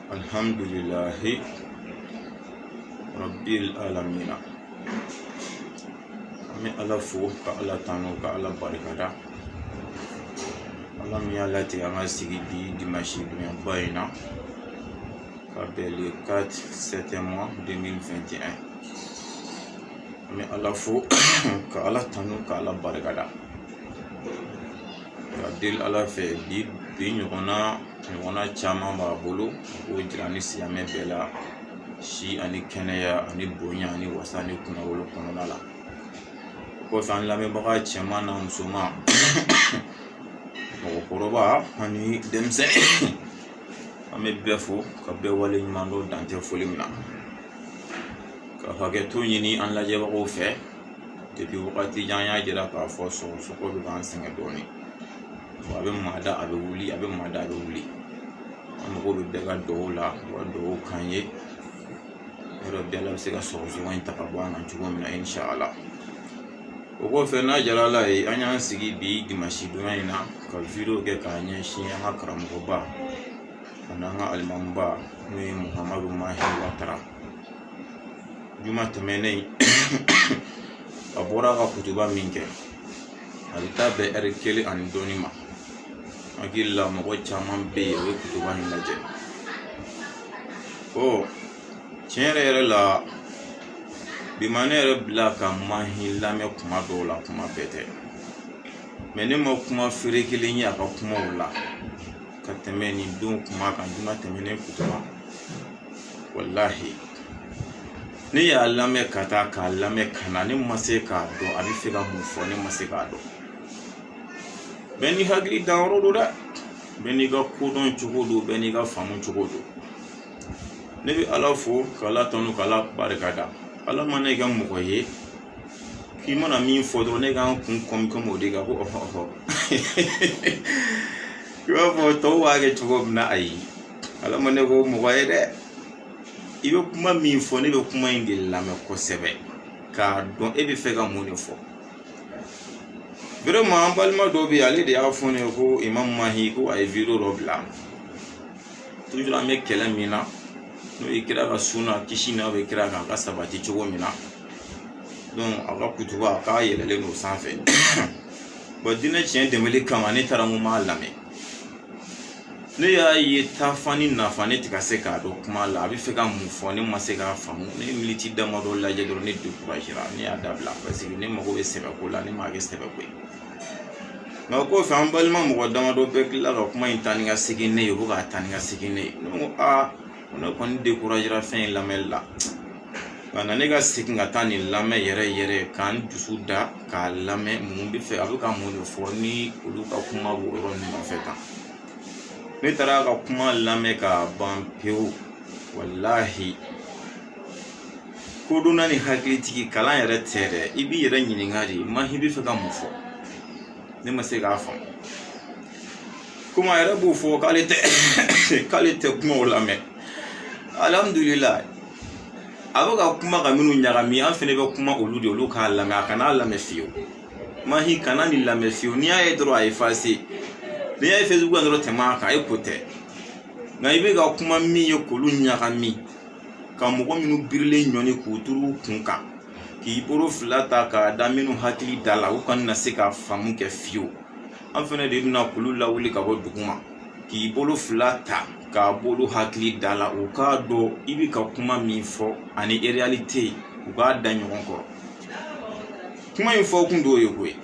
Alhamdulillahi Rabbil Alamina. Ami ala fo ka ala tano ka ala barikada. Ala mi ala ti anga sigi bi dimanche dunya bayina. Ka le 4 septembre 2021. Ami ala fo ka ala tano ka ala barikada. Ka del ala fe bi ɲɔgɔnna caman b'a bolo o jira ni silamɛ bɛɛ la si ani kɛnɛya ani bonya ani wasa ni kunnawolo kɔnɔna la. Kɔfɛ an lamɛnbaga cɛman na musoman mɔgɔkɔrɔba ani denmisɛnnin an bɛ bɛɛ fo ka bɛɛ wale ɲuman dɔ dantɛ foli min na ka hakɛto ɲini an lajɛbagaw fɛ depuis wagati jan y'a jira k'a fɔ sɔgɔsɔgɔ bɛ k'an sɛgɛn dɔɔni. A bɛ maada a bɛ wuli a bɛ maada a bɛ wuli an mago bɛ bɛɛ ka dɔw la wa dɔw kan ye yɔrɔ bɛɛ la bɛ se ka sɔgɔsɔgɔ in ta ka bɔ an kan cogo min na inshallah. O kɔfɛ n'a jara ala ye an y'an sigi bi dimanche donya in na ka video kɛ k'a ɲɛsin an ka karamɔgɔba ani an ka alimamuba n'o ye Muhamadu Mahi Watara. Juma tɛmɛnen a bɔra ka kutuba min kɛ a bɛ taa bɛn ɛri 1 ani dɔɔni ma. Hakili la mɔgɔ caman bɛ yen o ye kutuba in lajɛ. Tiɲɛ yɛrɛ la bi ma ne yɛrɛ bila ka Mahi lamɛn kuma dɔw la kuma bɛɛ tɛ. Mais ne ma kuma feere kelen ye a ka kumaw la ka tɛmɛ nin don kuma kan juma tɛmɛnen kutuba. Wallahi ne y'a lamɛn ka taa k'a lamɛn ka na ne ma se k'a dɔn a bɛ fɛ ka mun fɔ ne ma se k'a dɔn. Bɛɛ ni hakili danyɔrɔ don dɛ, bɛɛ n'i ka kodɔn cogo don, bɛɛ n'i ka faamu cogo don. Ne bɛ ala fo k'ala tanu k'ala barikada. Ala ma ne kɛ mɔgɔ ye k'i mana min fɔ dɔrɔn ne k'an kun kɔmi kɔmi o de kan ko i b'a fɔ tɔw b'a kɛ cogo min na ayi. Ala ma ne ko mɔgɔ ye dɛ. I bɛ kuma min fɔ ne bɛ kuma in de lamɛn kosɛbɛ k'a dɔn e bɛ fɛ ka mun de fɔ. Vraiment an balima dɔ bɛ yen ale de y'a fɔ ne ko Imam Mahi ko a ye video dɔ bila. Toujours an bɛ kɛlɛ min na n'o ye kira ka sunna kisi n'a bɛ kira kan ka sabati cogo min na. Donc a ka kutuba k'a yɛlɛlen don sanfɛ. Bon diinɛ tiɲɛ dɛmɛli kama ne taara n ko m'a lamɛn. Ne y'a ye tafa ni nafa ne tɛ ka se k'a dɔn kuma la a bɛ fɛ ka mun fɔ ne ma se k'a faamu. Ne ye miniti damadɔ lajɛ dɔrɔn ne découragera ne y'a dabila parce que ne mago bɛ sɛbɛko la ne m'a kɛ sɛbɛko ye. Nka o kɔfɛ an balima mɔgɔ damadɔ bɛɛ tila ka kuma in taa ni ka segin ne ye u bɛ k'a taa ni ka segin ne ye. Ne ko ne kɔni découragera fɛn in lamɛnli la. Nka na ne ka segin ka taa nin lamɛn yɛrɛ k'an dusu da k'a lamɛn mun bɛ fɛ a bɛ ka mun de fɔ ni olu ka kuma b'o yɔrɔ ninnu nɔfɛ tan. Ne taara ka kuma lamɛn k'a ban pewu wallahi kodonna ni hakilitigi kalan yɛrɛ tɛ dɛ i b'i yɛrɛ ɲininka de Mahi bɛ fɛ ka mun fɔ ne ma se k'a faamu. Komi a yɛrɛ b'o fɔ k'ale tɛ kumaw lamɛn. Alhamdulillah a bɛ ka kuma ka minnu ɲagami an fɛnɛ bɛ kuma olu de olu k'a lamɛn a kana lamɛn fiyewu. Mahi kana nin lamɛn fiyewu n'i y'a ye dɔrɔn a ye effacer. N'i y'a ye Facebook kan dɔrɔn tɛmɛ a kan e ko tɛ. Nka i bɛ ka kuma min ye k'olu ɲagami ka mɔgɔ minnu birilen ɲɔni k'u turu kun kan k'i bolo fila ta k'a da minnu hakili da la u kana na se ka faamu kɛ fiyewu. An fɛnɛ de bɛna k'olu lawuli ka bɔ duguma k'i bolo fila ta k'a bolo hakili da la u k'a dɔn i bɛ ka kuma min fɔ ani réalité u k'a da ɲɔgɔn kɔrɔ. Kuma in fɔ kun dɔw ye koyi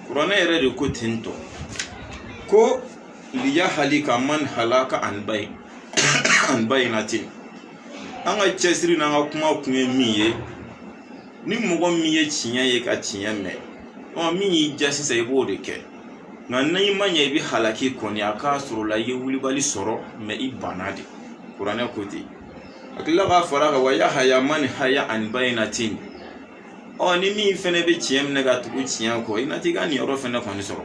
kuranɛ yɛrɛ de ko ten tɔ ko liyahlika man halaka an bayinatin. An ka cɛsiri n'an ka kuma kun ye min ye ni mɔgɔ min ye tiɲɛ ye ka tiɲɛ mɛn min y'i ja sisan i b'o de kɛ. Nka n'i ma ɲɛ i bɛ halaki kɔni a k'a sɔrɔ la i ye wulibali sɔrɔ mais i banna de kuranɛ ko ten. A tila k'a fara kan wa yahaya man haya an bayinatin. Ni min fɛnɛ bɛ tiɲɛ minɛ ka tugu tiɲɛ kɔ i na t'i ka nin yɔrɔ fɛnɛ kɔni sɔrɔ.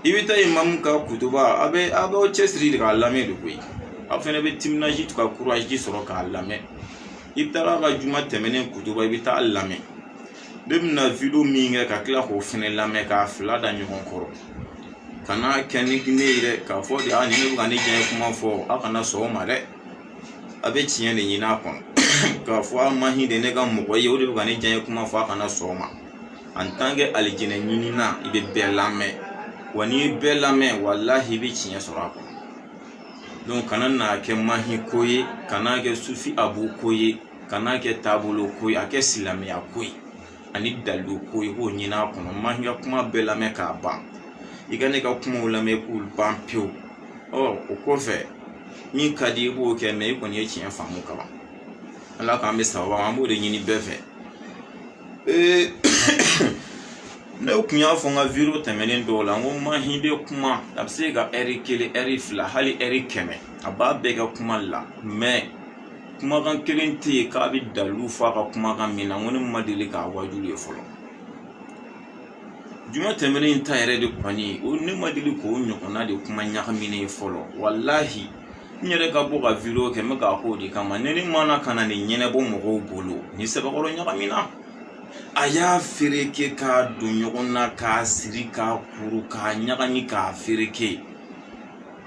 I bɛ taa imamu ka kutuba a bɛ cɛsiri de k'a lamɛn de koyi. A fɛnɛ bɛ timinaji ka courage sɔrɔ k'a lamɛn. I bɛ taa ka juma tɛmɛnen kutuba i bɛ taa lamɛn. Ne bɛna video min kɛ ka tila k'o fɛnɛ lamɛn k'a fila da ɲɔgɔn kɔrɔ. Kana kɛ ni ne ye dɛ k'a fɔ de nin ne bɛ ka ne diɲɛ kuma fɔ a kana sɔn o ma dɛ. a bɛ tiɲɛ de ɲini a kɔnɔ k'a fɔ a mahi de ne ka mɔgɔ ye o de bɛ ka ne diya kuma fɔ a kana sɔn o ma en tant que alijinɛ ɲinina i bɛ bɛɛ lamɛn wa n'i ye bɛɛ lamɛn walahi i bɛ tiɲɛ sɔrɔ a kɔnɔ donc kana n'a kɛ mahi ko ye kana kɛ sufi abu ko ye kana kɛ taabolo ko ye a kɛ silamɛya ko ye ani dalilu ko ye k'o ɲini a kɔnɔ mahi ka kuma bɛɛ lamɛn k'a ban i ka ne ka kumaw lamɛn k'u ban pewu o kɔfɛ min ka di i b'o kɛ mais i kɔni ye tiɲɛ faamu kaban ala k'an bɛ sababa an b'o de ɲini bɛɛ fɛ ne kun y'a fɔ n ka video tɛmɛnen dɔw la n ko mahi bɛ kuma a bɛ se ka ɛri kelen ɛri fila hali ɛri 100 a b'a bɛɛ kɛ kuma la mais kumakan kelen tɛ yen k'a bɛ dalilu fɔ a ka kumakan min na n ko ne ma deli k'a wajulu ye fɔlɔ juma tɛmɛnen ta yɛrɛ de kɔni o ne ma deli k'o ɲɔgɔnna de kuma ɲagaminen ye fɔlɔ walahi n yɛrɛ ka bɔ ka video kɛ n bɛ k'a k'o de kama ne mana ka na nin ɲɛnabɔ mɔgɔw bolo ni sɛbɛkɔrɔ ɲagamina a y'a fereke k'a don ɲɔgɔn na k'a siri k'a kuru k'a ɲagami k'a fereke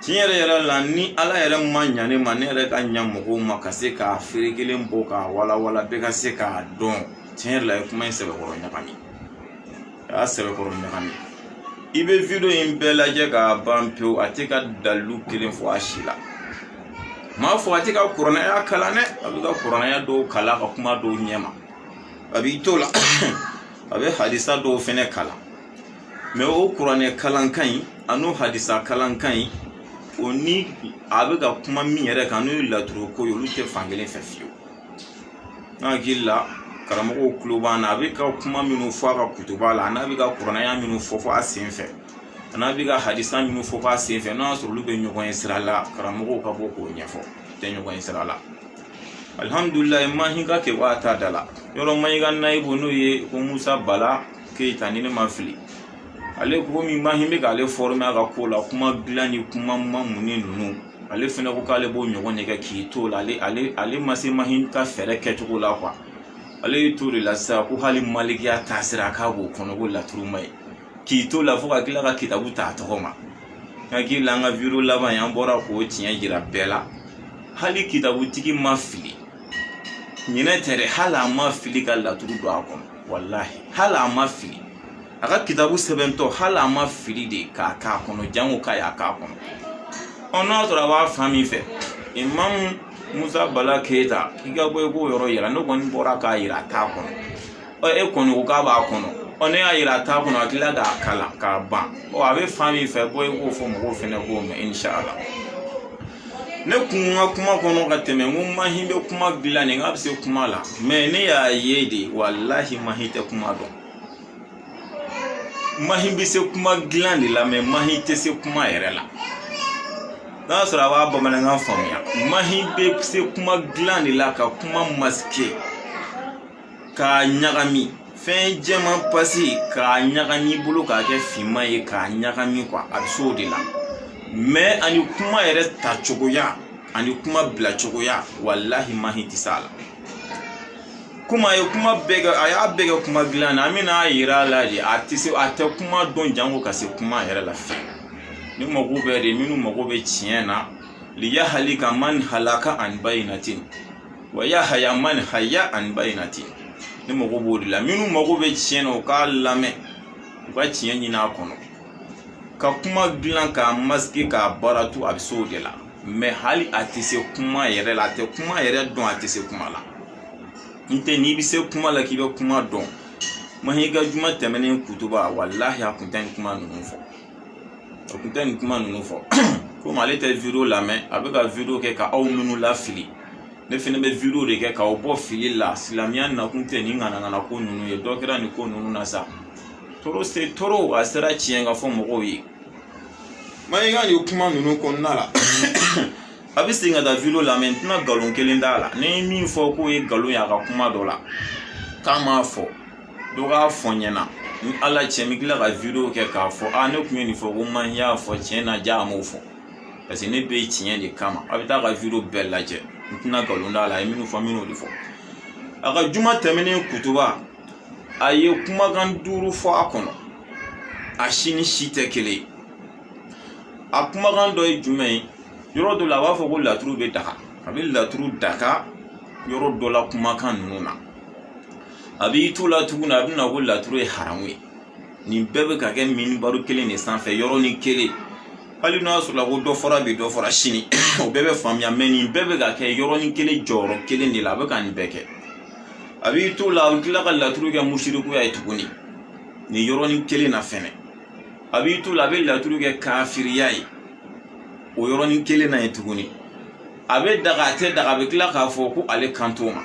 tiɲɛ yɛrɛ la ni ala yɛrɛ ma ɲa ne ma ne yɛrɛ ka ɲa mɔgɔw ma ka se k'a ferekelen bɔ k'a walawala bɛɛ ka se k'a dɔn tiɲɛ yɛrɛ la ye kuma in sɛbɛkɔrɔ ɲagami a y'a sɛbɛkɔrɔ ɲagami i bɛ video in bɛɛ lajɛ k'a ban pewu a tɛ ka dalilu kelen fɔ a si la m'a fɔ a tɛ ka kuranaya kalan dɛ a bɛ ka kuranaya dɔw kalan ka kuma dɔw ɲɛma a b'i to la a bɛ hadisa dɔw fɛnɛ kalan mais o kuranɛ kalankan in an'o hadisa kalankan in o ni a bɛ ka kuma min yɛrɛ kan n'o ye laturu ko ye olu tɛ fankelen fɛ fiyewu n'a hakili la karamɔgɔw tulo b'an na a bɛ ka kuma minnu fɔ a ka kutuba la a n'a bɛ ka kuranaya minnu fɔ a sen fɛ a n'a bɛ ka hadisa minnu fɔ a sen fɛ n'a y'a sɔrɔ olu bɛ ɲɔgɔn ye sira la karamɔgɔw ka bɔ k'o ɲɛfɔ tɛ ɲɔgɔn ye sira la alhamdulillah mahi ka kɛ waa ta da la yɔrɔ mahi ka nayibu n'o ye ko Musa Bala Keyita ni ne ma fili ale ko min mahi bɛ k'ale former a ka ko la kuma dilan ni kuma mamuni ninnu ale fɛnɛ ko k'ale b'o ɲɔgɔn de kɛ k'i to la ale ma se mahi ka fɛɛrɛ kɛcogo la quoi ale y'i to de la sisan ko hali malikiya taasira k'a b'o kɔnɔ ko laturu ma ye k'i to la fo ka tila ka kitabu ta a tɔgɔ ma hakili la an ka video laban an bɔra k'o tiɲɛ jira bɛɛ la hali kitabutigi ma fili ɲinɛ tɛ dɛ hali a ma fili ka laturu don a kɔnɔ wallahi hali a ma fili a ka kitabu sɛbɛntɔ hali a ma fili de k'a k'a kɔnɔ jango k'a y'a k'a kɔnɔ n'a sɔrɔ a b'a fan min fɛ Imam Musa Bala Keyita i ka bɔ i k'o yɔrɔ yira ne kɔni bɔra k'a yira a t'a kɔnɔ e kɔni ko k'a b'a kɔnɔ ne y'a yira a t'a kɔnɔ a tila k'a kalan k'a ban a bɛ fan min fɛ bɔ i k'o fɔ mɔgɔw fɛnɛ k'o mɛn inshallah ne kun ka kuma kɔnɔ ka tɛmɛ n ko mahi bɛ kuma dilan nin k'a bɛ se kuma la mais ne y'a ye de wallahi mahi tɛ kuma dɔn mahi bɛ se kuma dilan de la mais mahi tɛ se kuma yɛrɛ la n'a sɔrɔ a b'a bamanankan faamuya mahi bɛ se kuma dilan de la ka kuma masquer k'a ɲagami fɛn jɛman pasi k'a ɲagami i bolo k'a kɛ finman ye k'a ɲagami quoi a bɛ se o de la mais ani kuma yɛrɛ ta cogoya ani kuma bila cogoya wallahi mahi tɛ se a la kuma ye kuma bɛɛ kɛ a y'a bɛɛ kɛ kuma dilan na an bɛna a yira a la de a tɛ kuma dɔn jango ka se kuma yɛrɛ la fɛn ni mago bɛ de minnu mago bɛ tiɲɛ na liyahlika man halaka an bayinatin wa yahya man hayya an bayinatin ni mago b'o de la minnu mago bɛ tiɲɛ na u k'a lamɛn u ka tiɲɛ ɲini a kɔnɔ ka kuma dilan k'a masquer k'a baara to a bɛ se o de la mais hali a tɛ se kuma yɛrɛ la a tɛ kuma yɛrɛ dɔn a tɛ se kuma la n tɛ n'i bɛ se kuma la k'i bɛ kuma dɔn mahi ka juma tɛmɛnen kutuba wallahi a kun tɛ nin kuma ninnu fɔ a kun tɛ nin kuma ninnu fɔ komi ale tɛ video lamɛn a bɛ ka video kɛ ka aw minnu lafili ne fɛnɛ bɛ video de kɛ k'aw bɔ fili la silamɛya nakun tɛ nin ŋanaŋana ko ninnu ye dɔ kɛra nin ko ninnu na sa toro a sera tiɲɛ ka fɔ mɔgɔw ye mahi ka nin kuma ninnu kɔnɔna la a bɛ segin ka taa video lamɛn n tɛna nkalon kelen d'a la ni min fɔ k'o ye nkalon ye a ka kuma dɔ la k'a m'a fɔ dɔ k'a fɔ ɲɛna ni ala cɛ mi tila ka video kɛ k'a fɔ ne kun ye nin fɔ ko mahi y'a fɔ tiɲɛ na ja a m'o fɔ parce que ne bɛ tiɲɛ de kama a bɛ taa ka video bɛɛ lajɛ n tɛna nkalon d'a la a ye minnu fɔ minnu de fɔ a ka juma tɛmɛnen kutuba a ye kumakan 5 fɔ a kɔnɔ a si ni si tɛ kelen ye a kumakan dɔ ye jumɛn ye yɔrɔ dɔ la a b'a fɔ ko laturu bɛ daga a bɛ laturu daka yɔrɔ dɔ la kumakan ninnu na a b'i to la tuguni a bɛ na ko laturu ye haramu ye nin bɛɛ bɛ ka kɛ minibaro kelen de sanfɛ yɔrɔnin kelen hali n'a sɔrɔ ko dɔ fɔra bi dɔ fɔra sini o bɛɛ bɛ faamuya mais nin bɛɛ bɛ ka kɛ yɔrɔnin kelen jɔyɔrɔ kelen de la a bɛ ka nin bɛɛ kɛ a b'i to la a bɛ tila ka laturu kɛ musirikuya ye tuguni nin yɔrɔnin kelen na fɛnɛ a b'i to la a bɛ laturu kɛ kafiriya ye o yɔrɔnin kelen na ye tuguni a bɛ daga a tɛ daga a bɛ tila k'a fɔ ko ale kan t'o ma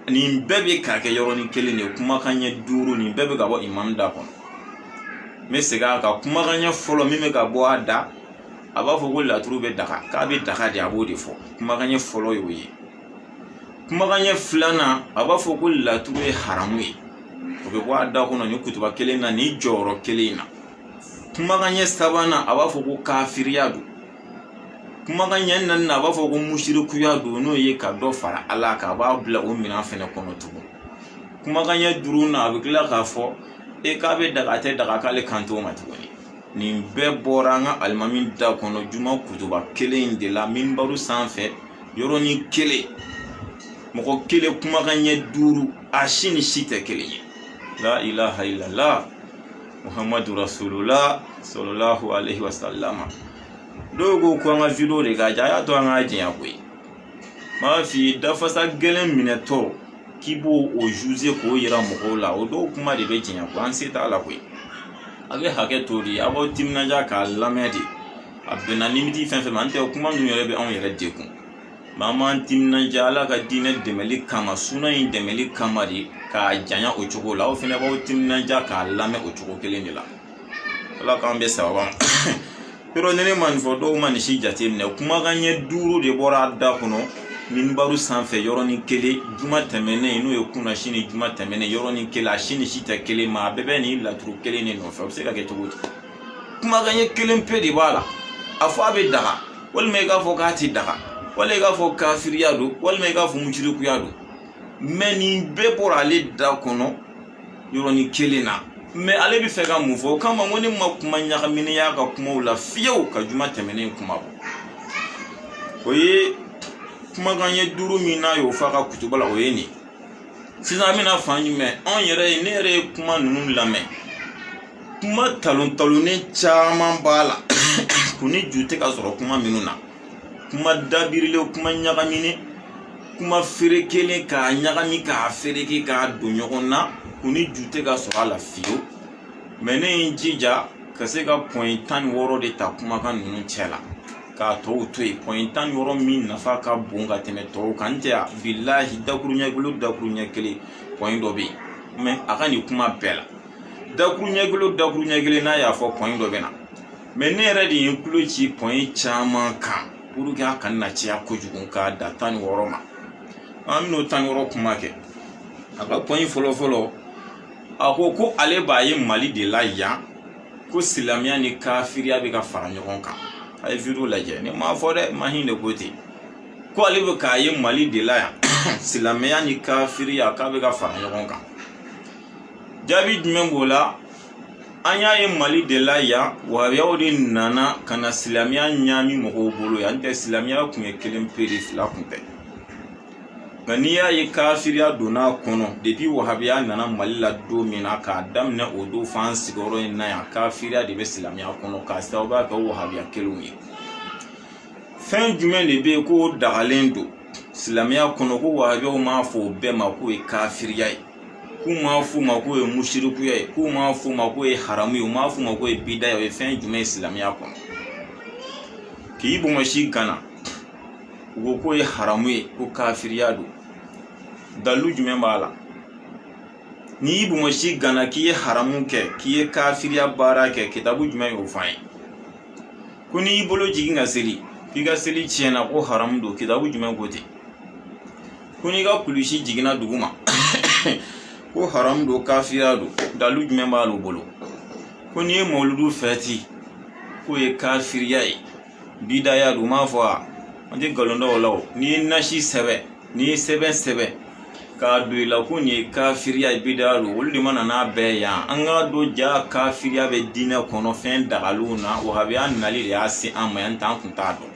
nin bɛɛ bɛ ka kɛ yɔrɔnin kelen de kumakan ɲɛ 5 nin bɛɛ bɛ ka bɔ imam da kɔnɔ n bɛ segin a kan kumakan ɲɛ fɔlɔ min bɛ ka bɔ a da a b'a fɔ ko laturu bɛ daga k'a bɛ daga de a b'o de fɔ kumakan ɲɛ fɔlɔ y'o ye kumakan ɲɛ filanan a b'a fɔ ko laturu ye haramu ye o bɛ bɔ a da kɔnɔ ni kutuba kelen na ni jɔyɔrɔ kelen na kumakan ɲɛ sabanan a b'a fɔ ko kafiriya don kumakan ɲɛ naaninan a b'a fɔ ko musirikuya don n'o ye ka dɔ fara ala kan a b'a bila o minɛn fɛnɛ kɔnɔ tugun kumakan ɲɛ 5nan a bɛ tila k'a fɔ k'a bɛ daga a tɛ daga k'ale kan t'o ma tuguni nin bɛɛ bɔra an ka alimami da kɔnɔ juma kutuba kelen de la minbaru sanfɛ yɔrɔnin kelen mɔgɔ kelen kumakan ɲɛ 5 a si ni si tɛ kelen ye la ilaha illallah muhammadu rasulullah sallallahu alaihi wasallam dɔw ko ko an ka video de ka ja a y'a to an ka jɛnya koyi m'a f'i ye dafasa gɛlɛn minɛtɔ k'i b'o o juger k'o yira mɔgɔw la o dɔw kuma de bɛ jɛnya ko an se t'a la koyi a bɛ hakɛ to de a b'aw timinanja k'a lamɛn de a bɛnna limiti fɛn fɛn ma an tɛ kuma ninnu yɛrɛ bɛ anw yɛrɛ dekun mais an b'an timinanja ala ka diinɛ dɛmɛli kama suna in dɛmɛli kama de k'a janya o cogo la aw fɛnɛ b'aw timinanja k'a lamɛn o cogo kelen de la ala k'an bɛ sababa yɔrɔ ne ma nin fɔ dɔw ma nin si jate minɛ kumakan ɲɛ 5 de bɔra a da kɔnɔ minbaru sanfɛ yɔrɔnin kelen juma tɛmɛnen n'o ye kunna sini juma tɛmɛnen yɔrɔnin kelen a si ni si tɛ kelen ma a bɛɛ bɛ nin laturu kelen de nɔfɛ o bɛ se ka kɛ cogo di kumakan ɲɛ kelen pe de b'a la a fɔ a bɛ daga walima i k'a fɔ k'a tɛ daga walima i k'a fɔ kafiriya don walima i k'a fɔ musirikuya don mais nin bɛɛ bɔra ale da kɔnɔ yɔrɔnin kelen na mais ale bɛ fɛ ka mun fɔ o kama ko ne ma kuma ɲagaminen y'a ka kumaw la fiyewu ka juma tɛmɛnen kuma bɔ o ye kumakan ɲɛ 5 min n'a y'o fɔ a ka kutuba la o ye nin sisan an bɛna fan jumɛn anw yɛrɛ ye ne yɛrɛ ye kuma ninnu lamɛn kuma talon-talonnen caman b'a la ko ni ju tɛ ka sɔrɔ kuma minnu na kuma dabirilen kuma ɲagaminen kuma feere kelen k'a ɲagami k'a fereke k'a don ɲɔgɔn na ko ni ju tɛ ka sɔrɔ a la fiyewu mais ne ye n jija ka se ka point 16 de ta kumakan ninnu cɛ la k'a tɔw to yen point 16 min nafa ka bon ka tɛmɛ tɔw kan n tɛ yan bilahi dakuru ɲɛ kelen point dɔ bɛ yen mais a ka nin kuma bɛɛ la dakuru ɲɛ kelen n'a y'a fɔ point dɔ bɛ na mais ne yɛrɛ de ye n tulo ci point caman kan pour que a kana na caya kojugu k'a da 16 ma an bɛn'o 16 kuma kɛ a ka point fɔlɔ a ko ale b'a ye Mali de la yan ko silamɛya ni kafiriya bɛ ka fara ɲɔgɔn kan a ye video lajɛ ne m'a fɔ dɛ ma hinɛ ko ten ko ale bɛ k'a ye Mali de la yan silamɛya ni kafiriya k'a bɛ ka fara ɲɔgɔn kan jaabi jumɛn b'o la an y'a ye Mali de la yan wahabiyaw de nana ka na silamɛya ɲaami mɔgɔw bolo yan n tɛ silamɛya kun ye 1 pe de 2 kun tɛ nka n'i y'a ye kafiriya donna kɔnɔ depuis wahabiya nana Mali la don min na k'a daminɛ o don f'an sigiyɔrɔ in na yan kafiriya de bɛ silamɛya kɔnɔ k'a sababuya kɛ wahabiya kelenw ye fɛn jumɛn de bɛ yen ko dagalen don silamɛya kɔnɔ ko wahabiyaw m'a fɔ o bɛɛ ma k'o ye kafiriya ye k'u m'a fɔ o ma k'o ye musirikuya ye k'u m'a fɔ o ma k'o ye haramu ye u m'a fɔ o ma k'o ye bidaya o ye fɛn jumɛn ye silamɛya kɔnɔ k'i bɔnmɔsi gana u ko k'o ye haramu ye ko kafiriya don dalu jumɛn b'a la n'i y'i bɔnmɔsi gana k'i ye haramu kɛ k'i ye kafiriya baara kɛ kitabu jumɛn y'o f'an ye ko n'i y'i bolo jigin ka seli k'i ka seli tiɲɛna ko haramu don kitabu jumɛn ko ten ko n'i ka kulusi jiginna dugu ma ko haramu don kafiriya don dalu jumɛn b'a l'u bolo ko n'i ye mawuludu fɛti k'o ye kafiriya ye bidaya don m'a fɔ a an tɛ nkalon da o la o n'i ye nasi sɛbɛn n'i ye sɛbɛn sɛbɛn k'a don i la ko nin ye kafiriya ye bidaya don olu de ma na n'a bɛɛ yan an k'a dɔn ja kafiriya bɛ diinɛ kɔnɔ fɛn dagaliw na wahabiya nali de y'a se an ma yan t'an kun t'a dɔn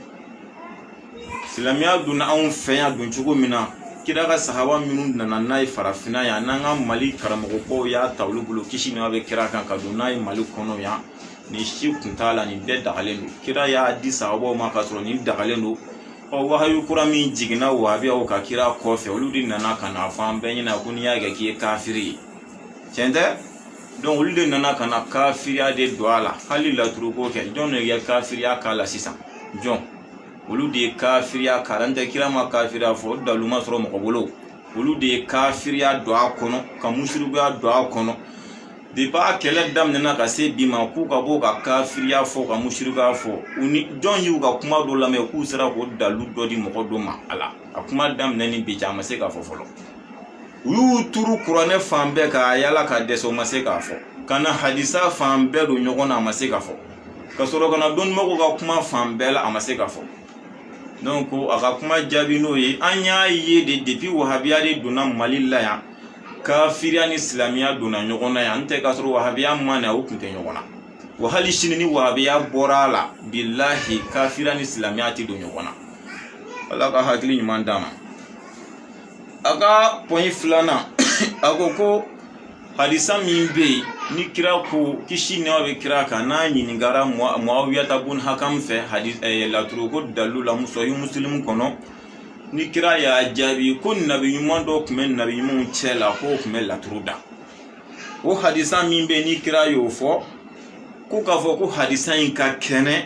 silamɛya donna anw fɛ yan don cogo min na kira ka sahaba minnu nana n'a ye farafina yan n'an ka Mali karamɔgɔbaw y'a ta olu bolo kisi nɛɛma bɛ kira kan ka don n'a ye Mali kɔnɔ yan ni si kun t'a la nin bɛɛ dagalen don kira y'a di sahabaw ma ka sɔrɔ nin dagalen don wahayu kura min jiginna wahabiyaw ka kira kɔfɛ olu de nana ka na fɔ an bɛɛ ɲɛna ko n'i y'a kɛ k'i ye kafiri ye tiɲɛ tɛ donc olu de nana ka na kafiriya de don a la hali laturuko kɛ jɔn de ye kafiriya k'a la sisan jɔn olu de ye kafiriya k'a la n tɛ kira ma kafiriya fɔ o dalu ma sɔrɔ mɔgɔ bolo olu de ye kafiriya don a kɔnɔ ka musirikuya don a kɔnɔ depuis a kɛlɛ daminɛna ka se bi ma k'u ka bɔ ka kafiriya fɔ ka musirikuya fɔ u ni jɔn y'u ka kuma dɔ lamɛn k'u sera k'o dalu dɔ di mɔgɔ dɔ ma a la a kuma daminɛni bi cɛ a ma se k'a fɔ fɔlɔ u y'u turu kuranɛ fan bɛɛ k'a yala ka dɛsɛ o ma se k'a fɔ ka na hadisa fan bɛɛ don ɲɔgɔn na a ma se k'a fɔ ka sɔrɔ ka na dɔnnibagaw ka kuma fan bɛɛ la a ma se k'a fɔ donc a ka kuma jaabi n'o ye an y'a ye de depuis wahabiya de donna Mali la yan kafiriya ni silamɛya donna ɲɔgɔn na yan n tɛ k'a sɔrɔ wahabiya ma na o tun tɛ ɲɔgɔn na wa hali sini ni wahabiya bɔra a la bilahi kafiriya ni silamɛya tɛ don ɲɔgɔn na Ala ka hakili ɲuman d'a ma a ka point filanan a ko hadisa min bɛ yen ni kira ko kisi nɛɛma bɛ kira kan n'a ɲininkara Muawiyata bun Hakam fɛ laturuko dalu la Sahih Muslim kɔnɔ ni kira y'a jaabi ko nabi ɲuman dɔ tun bɛ nabi ɲumanw cɛ la k'o tun bɛ laturu da o hadisa min bɛ ni kira y'o fɔ ko k'a fɔ ko hadisa in ka kɛnɛ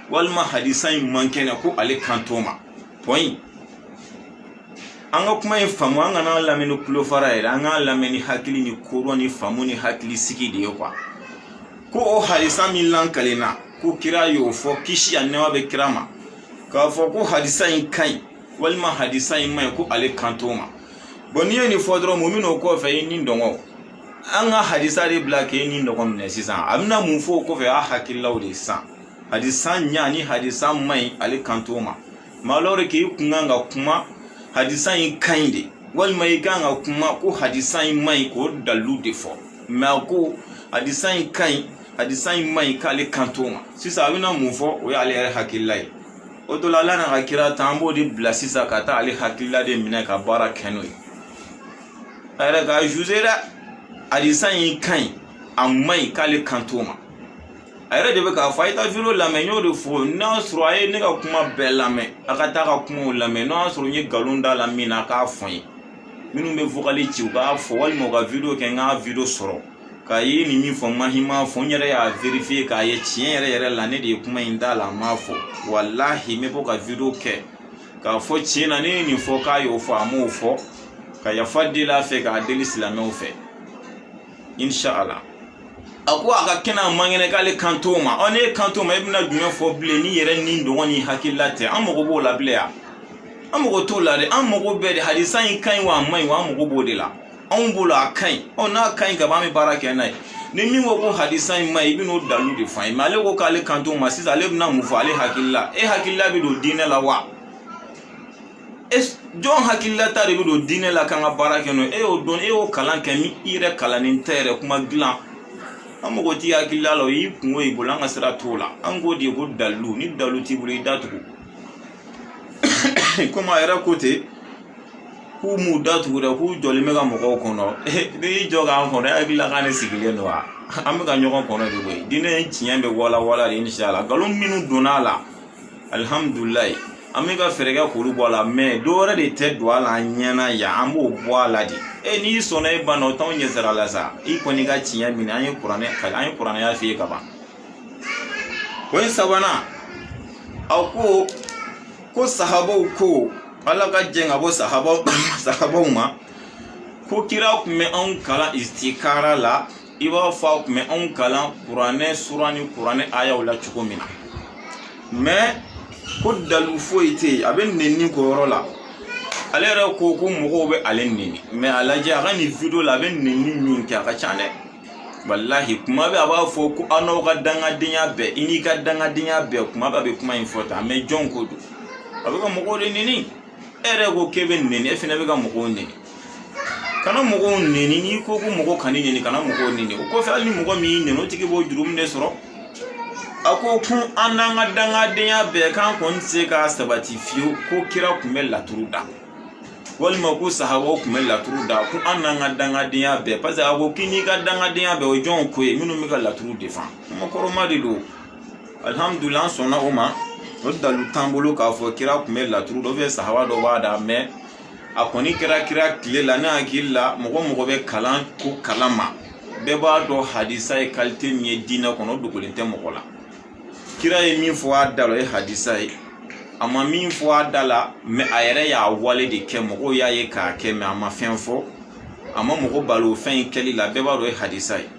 walima hadisa in man kɛnɛ ko ale kan t'o ma point an ka kuma in faamu an kana lamɛn ni tulo fara yɛrɛ an ka lamɛn ni hakili ni kodɔn ni faamu ni hakili sigi de ye quoi ko o hadisa min lankalenna ko kira y'o fɔ kisi ani nɛɛma bɛ kira ma k'a fɔ ko hadisa in ka ɲi walima hadisa in ma ɲi ko ale kan t'o ma bon n'i ye nin fɔ dɔrɔn mun bɛ n'o kɔfɛ i ni dɔngɔ an ka hadisa de bila k'e ni dɔgɔ minɛ sisan a bɛna mun fɔ o kɔfɛ a hakililaw de sisan hadisa ɲa ni hadisa ma ɲi ale kan t'o ma mais alors k'i kun kan ka kuma hadisa in ka ɲi de walima i kan ka kuma ko hadisa in ma ɲi k'o dalu de fɔ mais a ko hadisa in ka ɲi hadisa in ma ɲi k'ale kan t'o ma sisan a bɛna mun fɔ o y'ale yɛrɛ hakilila ye o dɔ la Ala n'a ka kira ta an b'o de bila sisan ka taa ale hakilila de minɛ ka baara kɛ n'o ye a yɛrɛ ka juger dɛ hadisa in ka ɲi a ma ɲi k'ale kan t'o ma a yɛrɛ de bɛ k'a fɔ a ye taa video lamɛn n y'o de fɔ n'a sɔrɔ a ye ne ka kuma bɛɛ lamɛn a ka taa ka kumaw lamɛn n'a sɔrɔ n ye nkalon da la min na a k'a fɔ n ye minnu bɛ vocal ci u k'a fɔ walima u ka video kɛ n k'a video sɔrɔ k'a ye nin min fɔ n ma hima fɔ n yɛrɛ y'a vérifier k'a ye tiɲɛ yɛrɛ yɛrɛ la ne de ye kuma in da la n m'a fɔ walahi n bɛ bɔ ka video kɛ k'a fɔ tiɲɛ na ne ye nin fɔ k'a y'o fɔ a m'o fɔ ka yafa deli a fɛ k'a deli silamɛw fɛ inshallah a ko a ka kɛnɛ a man kɛnɛ k'ale kan t'o ma ne ye kan t'o ma e bɛna jumɛn fɔ bilen ni yɛrɛ ni dɔgɔ ni hakilila tɛ an mago b'o la bilen yan an mago t'o la dɛ an mago bɛɛ de hadisa in ka ɲi wa a man ɲi wa an mago b'o de la anw bolo a ka ɲi n'a ka ɲi ka ban an bɛ baara kɛ n'a ye ni min ko ko hadisa in ma ɲi i bɛ n'o dalu de fɔ an ye mais ale ko k'ale kan t'o ma sisan ale bɛna mun fɔ ale hakilila e hakilila bɛ don diinɛ la wa jɔn hakilila ta de bɛ don diinɛ la k'an ka baara kɛ n'o ye e y'o dɔn e y'o kalan kɛ min i yɛrɛ kalannen tɛ yɛrɛ kuma dilan an mago t'i hakilila la o y'i kungo y'i bolo an ka sira t'o la an k'o de ye ko dalu ni dalu t'i bolo i datugu komi a yɛrɛ ko ten k'u m'u datugu dɛ k'u jɔlen bɛ ka mɔgɔw kɔnɔ n'i y'i jɔ k'an kɔnɔ e hakilila k'an de sigilen don wa an bɛ ka ɲɔgɔn kɔnɔ de koyi diinɛ tiɲɛ bɛ wala wala de inshallah nkalon minnu donna a la alihamudulilayi an bɛ ka fɛɛrɛ kɛ k'olu bɔ a la mais dɔ wɛrɛ de tɛ don a la an ɲɛna yan an b'o bɔ a la de n'i sɔnna e banna o t'anw ɲɛ sira la sa i kɔni ka tiɲɛ minɛ an ye kuranɛya f'i ye ka ban o ye sabanan a ko sahabaw ko Ala ka jɛn ka bɔ sahabaw ma ko kira tun bɛ anw kalan istikara la i b'a fɔ a tun bɛ anw kalan kuranɛ sura ni kuranɛ ayaw la cogo min na mais ko dalu foyi tɛ yen a bɛ nɛni k'o yɔrɔ la ale yɛrɛ ko mɔgɔw bɛ ale nɛni mais a lajɛ a ka nin video la a bɛ nɛni min kɛ a ka ca dɛ wallahi kuma bɛ a b'a fɔ ko aw n'aw ka dangadenya bɛɛ i n'i ka dangadenya bɛɛ kuma bɛ a bɛ kuma in fɔ tan mais jɔn ko don a bɛ ka mɔgɔw de nɛni e yɛrɛ ko k'e bɛ nɛni e fana bɛ ka mɔgɔw nɛni kana mɔgɔw nɛni n'i ko ko mɔgɔ kan'i nɛni kana mɔgɔw nɛni o kɔfɛ hali ni mɔgɔ min y'i nɛni o tigi b'o juru min de sɔrɔ ako kun an n'an ka dangadenya bɛɛ kan kɔni tɛ se ka sabati fiyewu ko kira tun bɛ laturu da walima ko sahabaw tun bɛ laturu da ko an n'an ka dangadenya bɛɛ parce que a ko k'i n'i ka dangadenya bɛɛ o ye jɔnw ko ye minnu bɛ ka laturu defan kumakɔrɔma de don alhamdulilah an sɔnna o ma o dalu t'an bolo k'a fɔ kira tun bɛ laturu dɔ sahaba dɔ b'a da mais a kɔni kɛra kira tile la ne hakili la mɔgɔ bɛ kalan ko kalan ma bɛɛ b'a dɔn hadisa ye qualité min ye diinɛ kɔnɔ o dogolen tɛ mɔgɔ la kira ye min fɔ a da la o ye hadisa ye a ma min fɔ a da la mais a yɛrɛ y'a wale de kɛ mɔgɔw y'a ye k'a kɛ mais a ma fɛn fɔ a ma mɔgɔ balo o fɛn in kɛli la bɛɛ b'a dɔn o ye hadisa ye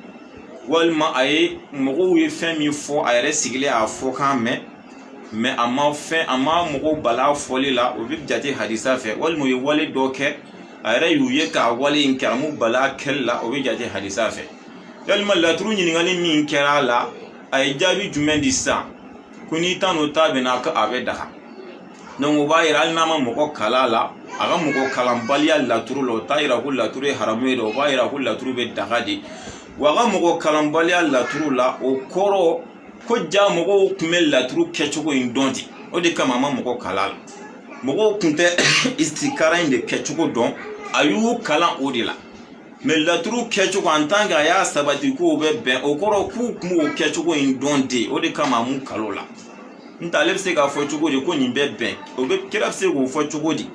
walima a ye mɔgɔw ye fɛn min fɔ a yɛrɛ sigilen a fɔ kan mɛn mais a ma mɔgɔw bala fɔli la o bɛ jate hadisa fɛ walima o ye wale dɔ kɛ a yɛrɛ y'u ye k'a wale in kɛ a m'u bala kɛli la o bɛ jate hadisa fɛ yalima laturu ɲininkali min kɛra a la a ye jaabi jumɛn di sisan ko n'i ta n'o ta bɛna ko a bɛ daga donc o b'a yira hali n'a ma mɔgɔ kala la a ka mɔgɔ kalanbaliya laturu la o t'a yira ko laturu ye haramu ye dɛ o b'a yira ko laturu bɛ daga de wa a ka mɔgɔ kalanbaliya laturu la o kɔrɔ ko ja mɔgɔw tun bɛ laturu kɛcogo in dɔn ten o de kama a ma mɔgɔ kala la mɔgɔw tun tɛ istikara in de kɛcogo dɔn a y'u kalan o de la mais laturu kɛcogo en tant que a y'a sabati k'o bɛ bɛn o kɔrɔ k'u tun b'o kɛcogo in dɔn de o de kama a m'u kalo la n tɛ ale bɛ se k'a fɔ cogo di ko nin bɛ bɛn o bɛ kira bɛ se k'o fɔ cogo di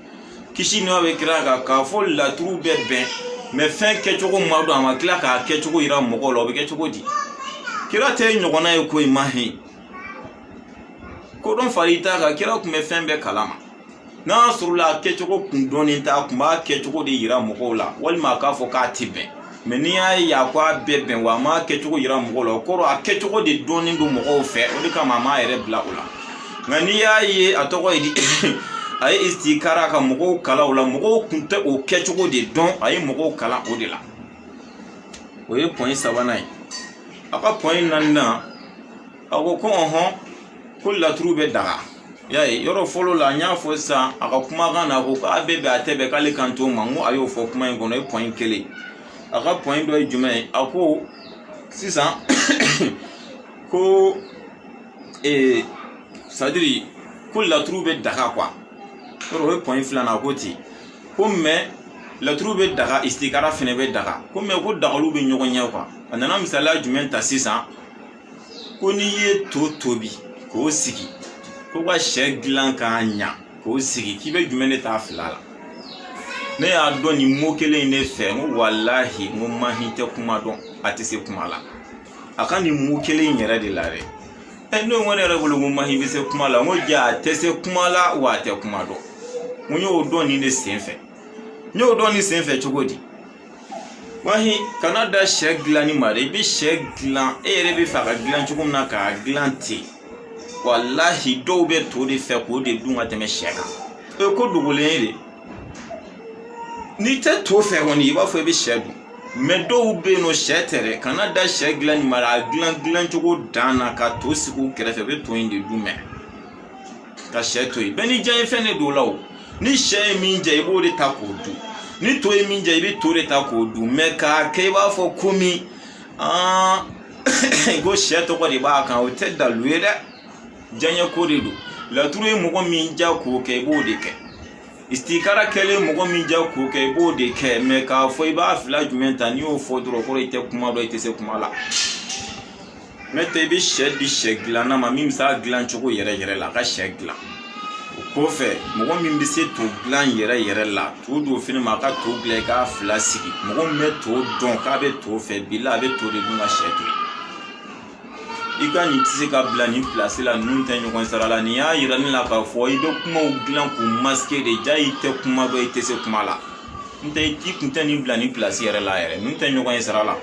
kisi nɛma bɛ kira kan k'a fɔ laturu bɛ bɛn mais fɛn kɛcogo ma dɔn a ma tila k'a kɛcogo yira mɔgɔw la o bɛ kɛ cogo di kira tɛ ɲɔgɔnna ye ko in ma hin ko dɔn fari t'a kan kira tun bɛ fɛn bɛɛ kalama n'a sɔrɔ la a kɛcogo kun dɔnnen t'a kun b'a kɛcogo de yira mɔgɔw la walima a k'a fɔ k'a tɛ bɛn mais n'i y'a ye a ko a bɛɛ bɛn wa a m'a kɛcogo yira mɔgɔw la o kɔrɔ a kɛcogo de dɔnnen don mɔgɔw fɛ o de kama a m'a yɛrɛ bila o la nka n'i y'a ye a tɔgɔ ye di a ye istikara ka mɔgɔw kala o la mɔgɔw tun tɛ o kɛcogo de dɔn a ye mɔgɔw kalan o de la o ye point sabanan ye a ka point naaninan a ko ko ɔhɔn ko laturu bɛ daga y'a ye yɔrɔ fɔlɔ la n y'a fɔ sisan a ka kumakan na ko k'a bɛ bɛn a tɛ bɛn k'ale kan t'o ma n ko a y'o fɔ kuma in kɔnɔ o ye point kelen a ka point dɔ ye jumɛn ye a ko sisan ko c'est-à-dire ko laturu bɛ daga quoi yɔrɔ o ye point filanan a ko ten ko mais laturu bɛ daga istikara fɛnɛ bɛ daga ko mais ko dagaliw bɛ ɲɔgɔn ɲɛ quoi a nana misaliya jumɛn ta sisan ko n'i ye to tobi k'o sigi ko ka sɛ dilan k'a ɲa k'o sigi k'i bɛ jumɛn de ta fila la ne y'a dɔn nin mot kelen in de fɛ n ko walahi n ko mahin tɛ kuma dɔn a tɛ se kuma la a ka nin mot kelen in yɛrɛ de la dɛ ne ko ne yɛrɛ bolo n ko mahin bɛ se kuma la n ko ja a tɛ se kuma la wa a tɛ kuma dɔn n y'o dɔn nin de sen fɛ n y'o dɔn nin sen fɛ cogo di mahin kana da sɛ dilanni ma dɛ i bɛ sɛ dilan e yɛrɛ bɛ fɛ a ka dilan cogo min na k'a dilan ten wallahi dɔw bɛ to de fɛ k'o de dun ka tɛmɛ sɛ kan ko dogolen ye de n'i tɛ to fɛ kɔni i b'a fɔ i bɛ sɛ dun mais dɔw bɛ yen nɔ sɛ tɛ dɛ kana da sɛ dilan nin ma a dilan cogo dan na ka to sigi u kɛrɛfɛ i bɛ to in de dun mɛ ka sɛ to yen bɛɛ ni diya ye fɛn de don o la o ni sɛ ye min diya i b'o de ta k'o dun ni to ye min diya i bɛ to de ta k'o dun mais k'a kɛ i b'a fɔ komi ko sɛ tɔgɔ de b'a kan o tɛ dalu ye dɛ diyaɲɛ ko de don laturu ye mɔgɔ min diya k'o kɛ i b'o de kɛ istikara kɛlen mɔgɔ min diya k'o kɛ i b'o de kɛ mais k'a fɔ i b'a fila jumɛn ta n'i y'o fɔ dɔrɔn kɔrɔ i tɛ kuma dɔn i tɛ se kuma la n'o tɛ i bɛ sɛ di sɛ dilanna ma min bɛ se a dilan cogo yɛrɛ yɛrɛ la a ka sɛ dilan o kɔfɛ mɔgɔ min bɛ se to dilan yɛrɛ yɛrɛ la to don fini ma a ka to dilan i k'a fila sigi mɔgɔ min bɛ to dɔn k'a bɛ to fɛ bi la a bɛ to de dun ka sɛ to i ka nin tɛ se ka bila nin place la ninnu tɛ ɲɔgɔn sara la nin y'a yira ne la k'a fɔ i bɛ kumaw dilan k'u masquer de ja i tɛ kuma dɔn i tɛ se kuma la n tɛ i kun tɛ nin bila nin place yɛrɛ la yɛrɛ ninnu tɛ ɲɔgɔn sara la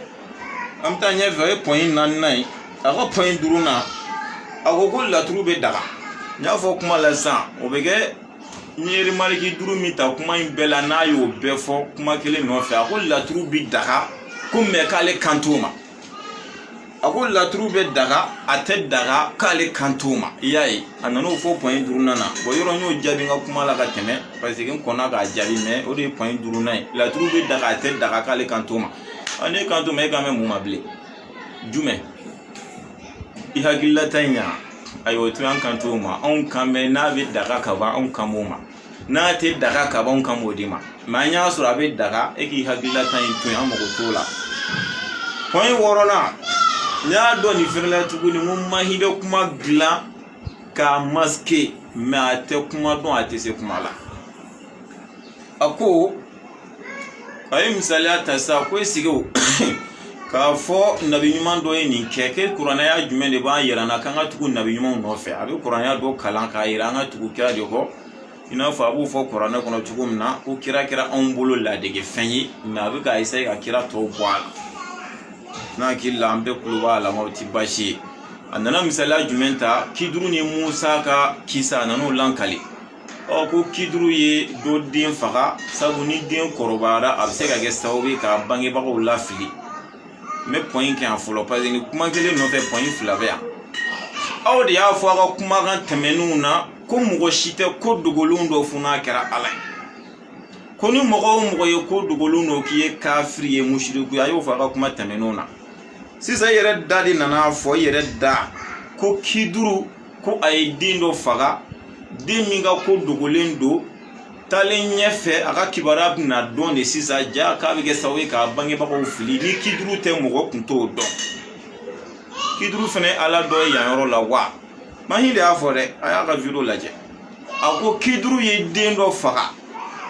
an bɛ taa ɲɛfɛ o ye point naaninan ye a ka point duurunan a ko laturu bɛ daga n y'a fɔ kuma la sisan o bɛ kɛ n ye remarque duuru min ta kuma in bɛɛ la n'a y'o bɛɛ fɔ kuma kelen nɔfɛ a ko laturu bɛ daga ko mais k'ale kan t'o ma a ko laturu bɛ daga a tɛ daga k'ale kan t'o ma i y'a ye a nana o fɔ point duurunan na bon yɔrɔ n y'o jaabi n ka kuma la ka tɛmɛ parce que n kɔnna k'a jaabi mais o de ye point duurunan ye laturu bɛ daga a tɛ daga k'ale kan t'o ma ne kan t'o ma e kan bɛ mun ma bilen jumɛn i hakilila tanya ayo to an kan to ma on kan me na be daga ka ba on kan mo ma na te daga ka ba on kan mo di ma nya sura be daga e ki hakilila tanya to an mo ko to la point worona nya do ni firla tuguni mun mahide kuma gla ka maske ma te kuma don ate se kuma la ako ay misali atasa ko sigo ka fo nabi nyuman do ni keke qur'ana ya jume de ba yira na kan atugu nabi nyuman no fe abi qur'ana ya do kalan ka yira na tugu kira de ko ina fa bu fo qur'ana kono tugu na ko kira on bolo la de ge fenyi na bi ga isa ga kira to bwal na kila ambe kuluba la mauti bashi anana misala jumenta kidru ni Musa ka kisa nanu lankali o ko kidru ye do den faga sabu ni den korobara abse ga gestawi ka bange ba ko la fili me point ki en folo pas ni kuma gele no fe point flavia aw de ya fo ga kuma kan temenu na ko mugo shite ko dugolundo funa kera ala ko ni mugo ye ko dugolundo ki ye kafiri ye mushriku ayo fo ga kuma temenu na sisa yere dadi nana fo yere da ko kiduru ko ay dindo faga diminga ko dugolendo talen nyefe aka kibara na don de sisa ja ka bige sawe ka bange ba ko fili ni kiduru te mo ko to do kiduru fene ala do ya yoro la wa mahinde afore aya ka viro laje ako kiduru ye dindo faga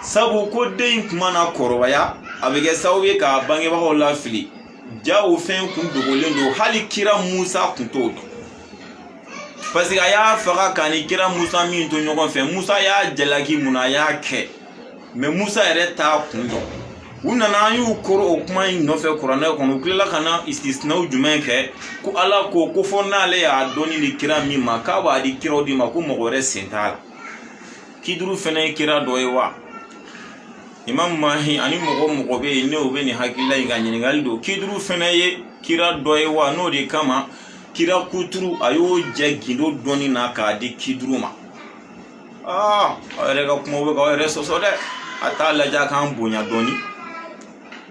sabu ko dein kuma na korowaya abige sawe ka bange ba ko la fili jawo fen kun dogolendo hali kira Musa kun to do parce que aya faga kani kira Musa min to nyogon fen Musa ya jalaki muna ya ke mais Musa ere ta kun do una na yu koro o kuma no fe Qur'ana kono kila kana istisna jumen ke ku ala ko ko fonna le ya doni ni kira mi maka wa di kira di mako mo gore sentala kiduru fene kira doewa imam mahi ani mogo be ne o be ni hakila inga nyingal do kiduru fene ye kira doewa no de kama kira kuturu ayo jagindo doni na ka di kiduru ma are ga kuma be ga re so de ata la ja kan bunya doni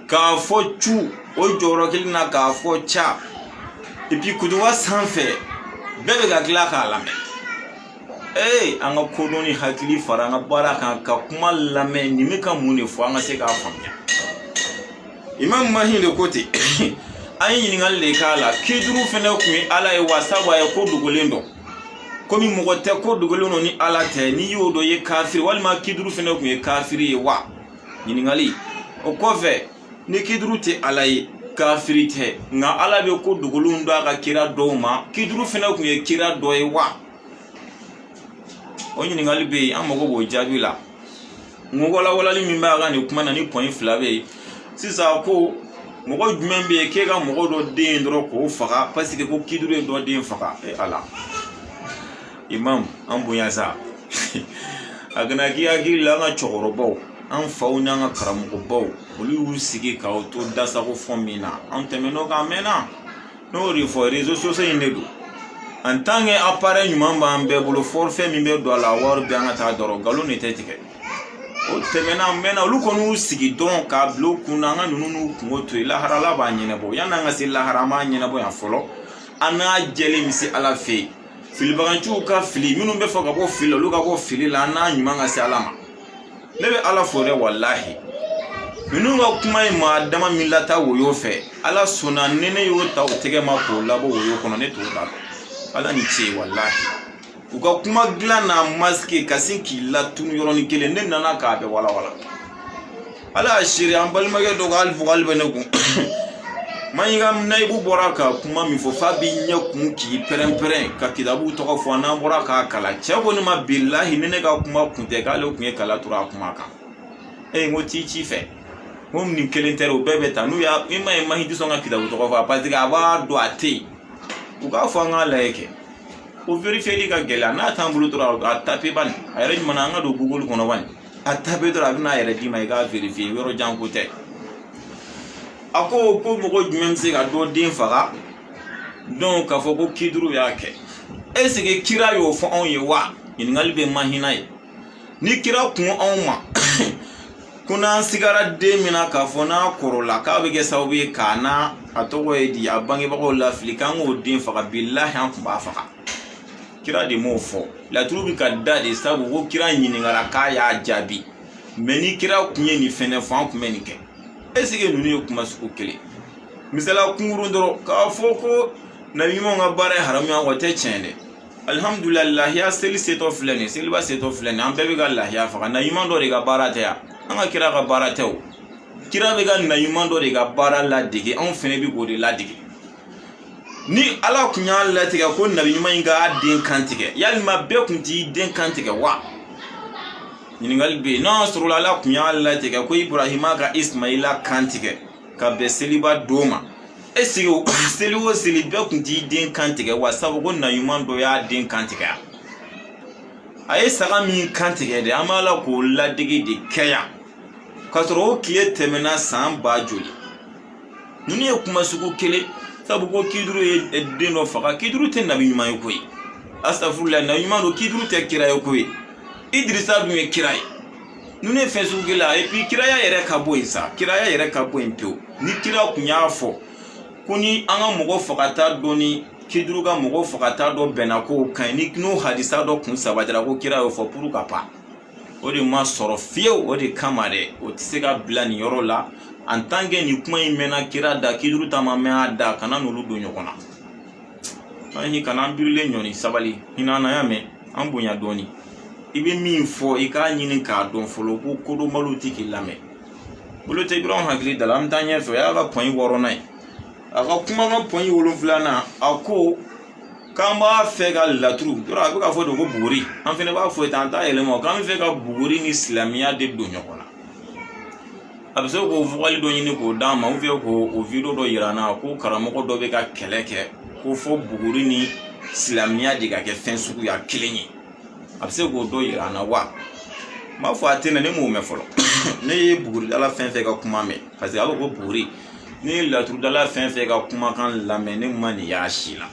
ka fo chu o joro kilina ka fo cha et puis kuduwa sanfe bebe ga kila ka lame anga kodoni hakili faranga baraka ka kuma lame ni me ka mune fo anga se ka famya imam mahinde kote ayi ni ngalle kala kiduru fene ku ala e wasaba e ko dugolendo komi mo te ko dugolendo ni ala te ni yodo ye kafir walma kiduru fene ku e kafiri ye wa ni ngali o kove ni kiduru te ala e kafiri te nga ala be ko dugolendo aka kira doma kiduru fene ku e kira do e wa onyi ngali be amogo bo jabila ngogola wala li mimba ga ni kuma na ni point flavé sisa ko mogo jumembe ke ga mogo do de ndro ko faga parce que ko kidure do de faga ala imam ambunya sa agna ki agi la nga chogorobo an fauna nga karamugo bo buli usigi ka to dasa ko fomina an temeno ga mena no ri fo réseaux sociaux inedu en tant que appareil nyumamba ambe bolo forfait mi be do la war bi anga ta doro galo ni tetike o temena mena lu konu sigi don ka blo kunanga nunu kungoto ila harala ba nyene bo yana nga si la harama nyene bo ya folo ana jele misi ala fe fili baganchu ka fili minu be foka bo fili lu ka bo fili la na nyumanga si alama lebe ala fore wallahi minu ga kuma ma dama milata wo yo fe ala sona nene yo ta o tege ma ko labo wo yo kono ne to da ala ni che wallahi uka kuma glana maske kasinki la tunu yoroni kele ne nana ka be wala ala ashiri ambal mage do gal fugal beneku mayigam naibu boraka kuma mi fo fabi nyaku ki peremperen ka kidabu to ko fo na boraka kala chabo ni ma billahi ne ga kuma kunte galo kunye kala tura kuma ka ngoti chi fe mom ni kele ntero bebe tanu ya ima hidu songa kidabu to ko fa patika ba do ate uka fo ngala yake o vérifier li ka gela na tambulu tura a taper ban ayre mana nga do google kono ban a taper tura bina ayre di mai ga vérifier wero janko te ako ko mo ko jumem se ga do din faga donc ka fo ko kiduru yake est-ce que kira yo fo on ye wa ni ngalbe mahinai ni kira kun on ma kuna sigara demina ka fona korola ka be ke sababu kana atogo edi abange ba ko la flikan o din faga billahi an ba faga kira de mo fo la trubi ka dade sabu ko kira nyini ngara ka ya jabi meni kira kunye ni fene fa ku meni ke esige nuni kuma suku kele misala kunguru ndoro ka fo ko nabi mo ngabare haram ya wote chende alhamdulillah ya seli seto flene seli ba seto flene an bebe ga allah ya faga na yimando de ga barata ya an kira ga barata o kira be ga na yimando de ga bara la dige an fene bi go de la dige ni ala kunya la tige ko nabi yima ga den kantike yalma be kunti den kantike wa ni ngal be no suru ala kunya la tige ko ibrahima ga ismaila kantike ka be seli ba doma esigo seliwo selibe kunti den kantike wa sabu ko na yimando ya den kantike aye saga min kantike de amala ko la dige de kaya kasoro kiye temena san ba joli nuni e kuma suku kele sabu ko kiduru e deno faga kiduru te nabi nyuma yi koyi astaghfirullah nabi nyuma do kiduru te kira yi koyi idrisa bi me kira yi nuni e fesu gela e pi kira ya yere ka boyi sa kira ya yere ka boyi pio ni kira kunya fo kuni anga mogo fakata doni kiduru ga mogo fakata do benako kan ni no hadisa do kun sabadira ko kira yo fo puru kapa o de ma soro fieu o de kamare o tisega blani yoro la en tant que ni kuma imena kira da kiduru tamame ada kana nulu do nyokona ani kana birle nyoni sabali ina na yame ambunya doni ibe mi fo ika nyini ka don folo ko kodo maluti kilame bolo te bron hagri dalam tanya fo ya ga point woro nai aga kuma ga point wolo fulana ako kamba fega latru dora ko ka fo do ko buguri an fene ba fo tanta elemo kan fega buguri ni islamia de do nyokona abso ko vugali do nyini ko dama u fe ko o video do yirana ko karamoko do be ka keleke ko fo buguri ni islamia de ka ke fensuku ya kilenyi abso ko do yirana wa ma fo atena ne mo me folo ne buguri dala fen fega kuma me parce que abo ko buguri ni latru dala fen fega kuma kan lamene mani ya shila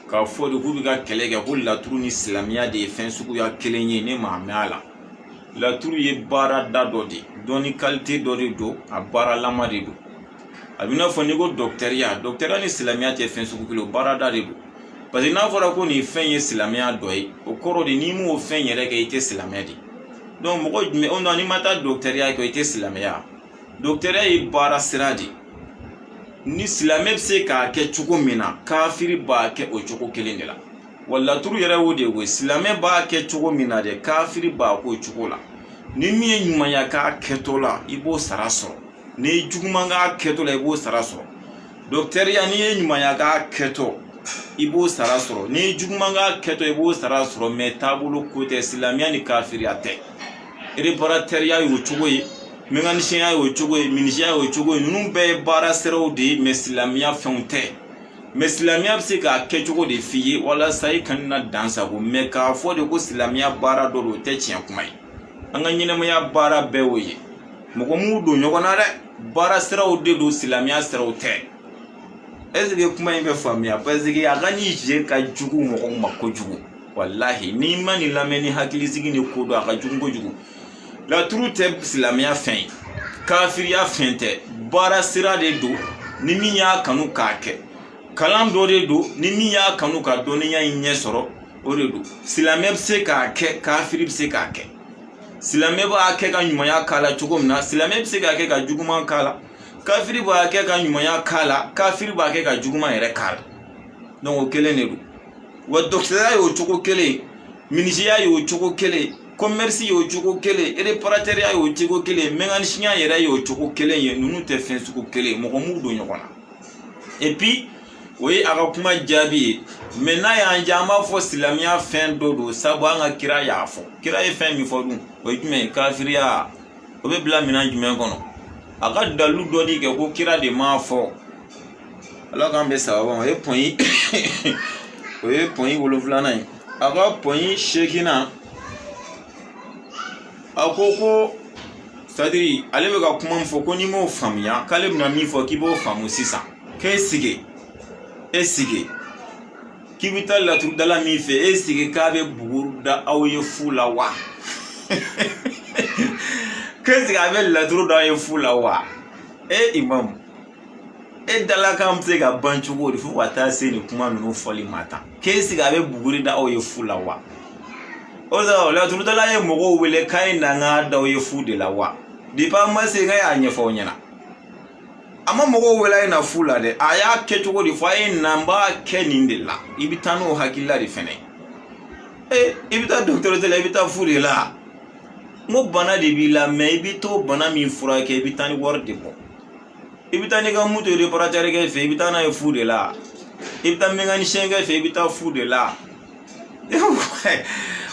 ka fo de ku ga keleke ko latru ni islamia de fensuku ya kilenyi ne ma me ala latru ye bara da dodi doni qualité dodi do a bara lama de do abina fo ni go doctoria ni islamia te fen suku kilo bara da de do parce que na fora ko ni fen ye islamia do yi o koro de ni mu o fen yere ke ite islamia di donc mo ko me on ni mata doctoria ko ite islamia doctoria ye bara siradi ni islamia se ka ke chuko mina kafiri ba ke o chuko kelende la wala turu yere wo de go islamia ba ke chuko mina de kafiri ba ko chuko la ni mi nyuma ya ka ketola ibo saraso ni juguma ga ketola ibo saraso docteur ya ni nyuma ya ga keto ibo saraso ni juguma ga keto ibo saraso metabulu kote islamia ni kafiri ate reparateur ya yo chugoyi menganishin ya yo chugoyi minisia yo chugoyi nunu be bara sero de islamia fonte islamia se ka kechugo de fiye wala sai kan na dansa go me ka fo de ko islamia bara do te chien kumai anga nyine mo ya bara bewoye moko mu do nyokona re bara siraw de do islamia siraw te ezige kuma imbe famia parce aga ni je ka jugu moko makko jugu wallahi ni mani lameni hakili sigi ni kodo aga jugu jugu la truite islamia fin kafir ya finte bara sira de do ni mi ya kanu kake kalam do de do ni mi ya kanu ka do ni ya nye soro o de do islamia se ka ke kafir se ka ke silame ba ke ka nyuma ya kala chugumna silame se ka ke ka juguma kala kafiri ba ke ka nyuma ya kala kafiri ba ke ka juguma ere kala donc o kele ne du wa docteur yo chugo kele minisia yo chugo kele commerce yo chugo kele reparateur yo chugo kele menganishinya yere yo chugo kele ye nunu te fen suko kele mo ko mudo nyokona et puis oui aga kuma jabi mena ya njama fo islamia fen dodo sabu anga kira ya fo kira e fen mi fo dum o jume kafiria o be bla mina jume kono aga dalu dodi ke ko kira de ma fo ala kan be sababu e point o e point wolo flana aga point shekina akoko sadiri ale be ka kuma fo ko ni mo famia kale na mi fo ki bo famu sisa ke sige esige kibita la tru dala mi fe esige ka be buguru da awye fula wa qu'est-ce qu'il avait laturu dans les fous là-bas? Eh, imam. Et dans la campagne, à Banchougo, il faut attacher les commandes nous folie matin. Qu'est-ce qu'il avait bourré dans les fous là-bas? Oza, laturu dans la mogo, où les caïns n'ont dans les fous de la-bas. Dis pas moi, c'est rien à n'y faire. Ama mogo wela ina fula de aya ketugo di fa namba keninde la ibitano hakilla di fene ibita docteur de la ibita furi la mo bana de bi la me ibito bana mi fura ke ibitani worde bo ibitani ga muto reparateur ke fe ibitana e furi la ibita mengani shenga fe ibita furi la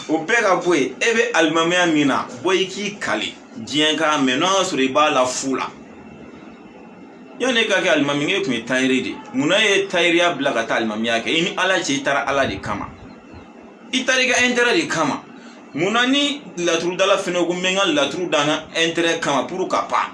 o pega boy ebe almame amina boy ki kali jienka menos riba la fula yone ka ke almami nge kuma tayri de muna ye tayriya bla ka ta almami yake ini ala ce tara ala de kama itari ga intérêt de kama muna ni laturu dala fene go menga laturu dana intérêt kama pour ka pa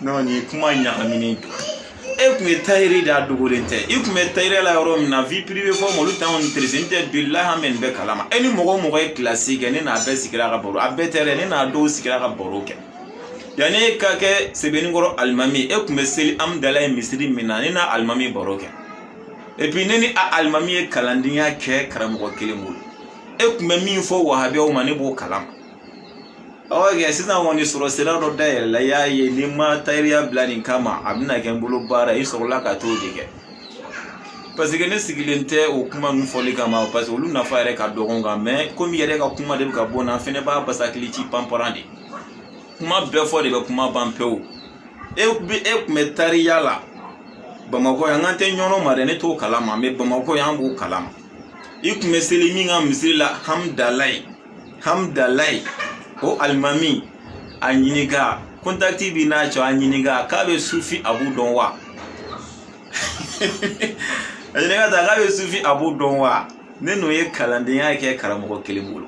non ni kuma nya amini kuma tayri da dugolente kuma tayri la rom na vie privée fo mo lutan on tresente billahi men be kalama eni mogo classique ne na be sikira ga boro abetere ne na do sikira ga boro ke yani kake sebeni goro almami kuma seli am dalay misri minani na almami boroke et puis neni a almami kalandinya ke karamugo kelimul kuma min fo wahabi o mani bo kalam awage sina woni suro sera no dayel la yaye ni ma tayriya blani kama abna ken bulu bara isola ka to dige parce que ne sigilente o kuma nu foli kama parce que lu na fare ka dogonga mais comme yere ka kuma de ka bona fene ba basakili ci pamparandi kuma before de kuma bampeo kuma tariya la Bamako yangante nyono mare ne to kalama me Bamako yambu kalama kuma selimi nga misri la hamdalai o almami anyiniga contacti bi na cho anyiniga ka be sufi abu donwa anyiniga ta ka be sufi abu donwa ne no ye kalande yake karamoko kelimulo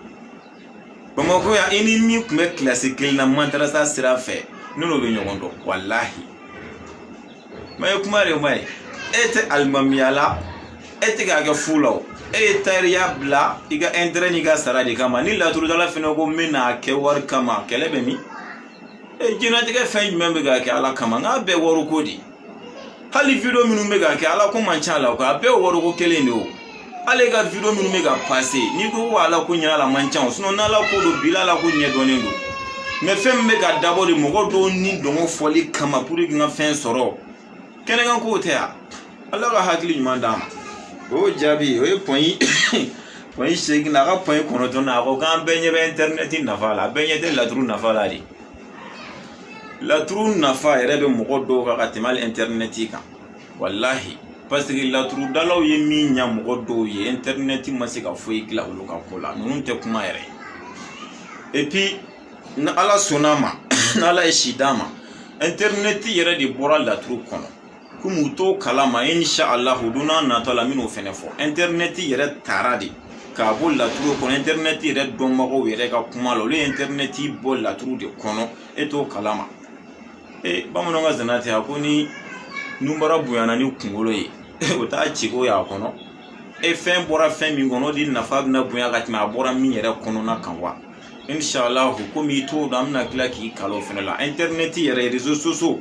Bamako ya ini mi kuma classique na mantrasa sira fe nono be nyogondo wallahi may kuma re may ete almamiala ete ga fulo tariya bla iga entre ni ga saradi kama ni la turu dala fino go mina ke war kama kelebe mi jinati ga fen membe ga ke ala kama nga be woru kodi hali video minu mega ke ala ko manchala ko be woru ko kelende o ale ga video minu mega passé ni ko wala ko nyala la manchan suno na la ko do bilala ko nye donendo me fem mega d'abord mo go do ni dongo foli kama pour nga fen soro kenenga ko tea ala ga hakili mandam o jabi o point point shegi na ga point kono to na ko kan benye be internet na fala benye de la trou na fala di la trou na fa rebe mo go do ga timal internet ka wallahi parce que la trou dalaw ye mi nya mo go do ye internet ma se ka foi kila ulu ka kola nun te kuma yere et puis na ala sonama na ala shidama internet yere di bora la trou kono kumuto kalama insha Allah duna na to la mino fenefo internet yere taradi ka bol la trou kono internet yere don mago yere ka kuma lo le internet bol la trou de kono eto kalama bamuno nga zanati akoni numbara buyana ni kungolo ye ota chiko ya kono fen bora fen mi gono di nafa na buya ga tima bora mi yere kono na kanwa insha Allah ko mi to dam na kila ki kalo fenela internet yere réseaux sociaux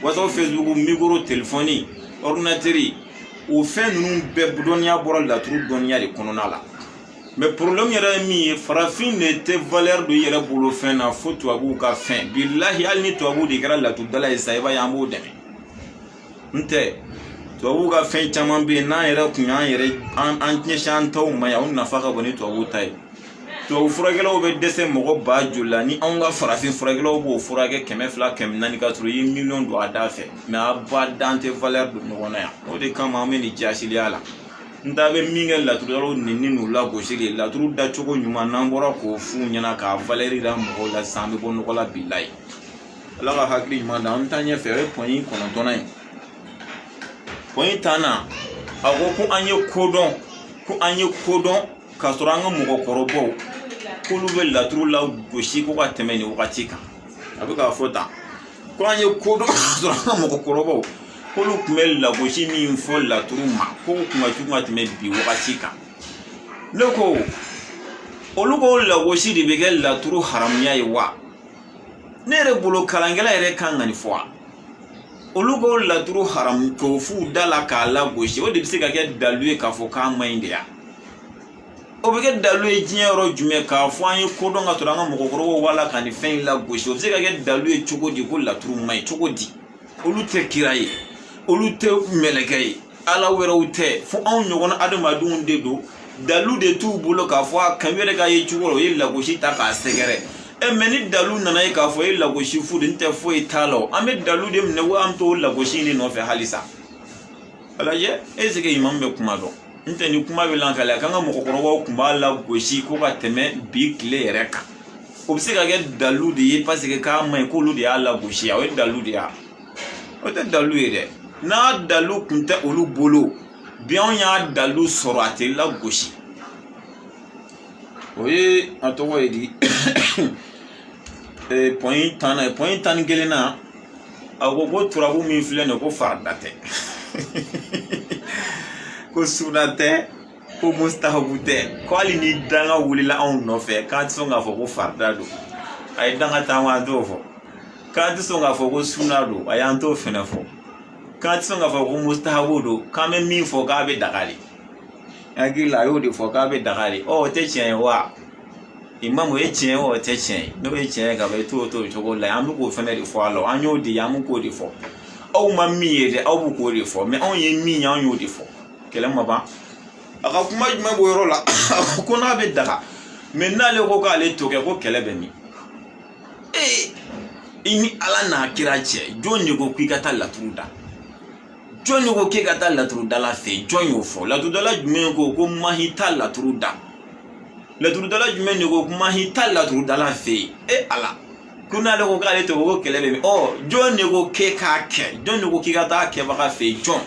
waso Facebook micro téléphone ordinateur o fen nun be budonya bora la tru donya de kono na la mais problème yere mi farafin ne te valeur de yere bolo fen na photo abu ka fen billahi al ni to abu de gara la tu dala isaiba yambo deme nte to abu ka fen chaman be na yere kunya yere an nyeshan taw maya on na faka boni to abu tay to furagelo be dese mogo ba julani on ga farafin furagelo bo furage kemefla kem nani ka tru $1 million do adafe mais abadante valeur de ngona ya o de kama ameni jashili ala ndabe mingel la turu ninu la goshiri la turu da choko nyuma nambora ko fu nyana ka valeri da mo la sambe bonno ko la billahi ala ga hakri ma da ntanye fere point kono tonai point tana ago ku anye kodon ka soranga mo ko korobo ko lu la turu la goshi ko ka temeni wakati ka abuka fota ko anye kodon soranga mo ko korobo kolu kumel la goshi mi info la turuma ko kuma tuma teme bi wakati ka loko olu ko lagosi de bɛ kɛ laturu haramuya ye wa ne yɛrɛ bolo kalankɛla yɛrɛ kan ka nin fɔ wa olu ko laturu haram ko fu da la k'a lagosi o de bɛ se ka kɛ dalu ye k'a fɔ k'a ma ɲi de ya o bɛ kɛ dalu ye diɲɛ yɔrɔ jumɛn k'a fɔ an ye kodɔn ka sɔrɔ an ka mɔgɔkɔrɔbaw wala ka nin fɛn in lagosi o bɛ se ka kɛ dalu ye cogo di ko laturu ma ɲi cogo di olu tɛ kira ye olu tɛ mɛlɛkɛ ye ala wɛrɛw tɛ fo anw ɲɔgɔn adamadenw de don dalu de t'u bolo k'a fɔ a kan wɛrɛ ka ye cogo la o ye lagosi ta k'a sɛgɛrɛ mɛ ni dalu nana ye k'a fɔ e lagosi fu de n tɛ foyi t'a la an bɛ dalu de minɛ wa an t'o lagosi de nɔfɛ halisa a lajɛ est-ce que imam bɛ kuma dɔn n tɛ ni kuma bɛ lankale k'an ka mɔgɔkɔrɔbaw tun b'a lagosi ko ka tɛmɛ bi tile yɛrɛ kan o bɛ se ka kɛ dalu de ye parce que k'a ma ɲi k'olu de y'a lagosi o ye dalu de ye o tɛ dalu ye dɛ n'a dalu tun tɛ olu bolo bi anw y'a dalu sɔrɔ a tɛ lagosi o ye a tɔgɔ ye di point 11 na a ko turabu min filɛ nin ye ko farida tɛ ko sunna tɛ ko mustahabu tɛ ko hali ni danga wulila anw nɔfɛ k'an tɛ sɔn k'a fɔ ko farida don a ye danga ta an t'o fɔ k'an tɛ sɔn k'a fɔ ko sunna don a y'an t'o fɛnɛ fɔ k'an tɛ sɔn k'a fɔ ko mustahabu don k'an bɛ min fɔ k'a bɛ daga de hakili la a y'o de fɔ k'a bɛ daga de o tɛ tiɲɛ ye wa imam o ye tiɲɛ ye o tɛ tiɲɛ ye n'o ye tiɲɛ ye ka ban i t'o cogo la an bɛ k'o fɛnɛ de fɔ a la an y'o de ye an bɛ k'o de fɔ aw ma min ye dɛ aw bɛ k'o de fɔ mɛ anw ye min ye an y'o de fɔ kɛlɛ ma ban a ka kuma jumɛn b'o yɔrɔ la ko n'a bɛ daga mɛ n'ale ko k'ale to kɛ ko kɛlɛ bɛ min i ni ala n'a kira cɛ jɔn de ko k'i ka taa laturu da jɔn de ko k'e ka taa laturu dala fɛ jɔn y'o fɔ laturu dala jumɛn ko mahi t'a laturu da laturu dala jumɛn de ko mahi t'a laturu dala fɛ ala ko n'ale ko k'ale to ko kɛlɛ bɛ min jɔn de ko k'e k'a kɛ jɔn de ko k'i ka taa kɛbaga fɛ jɔn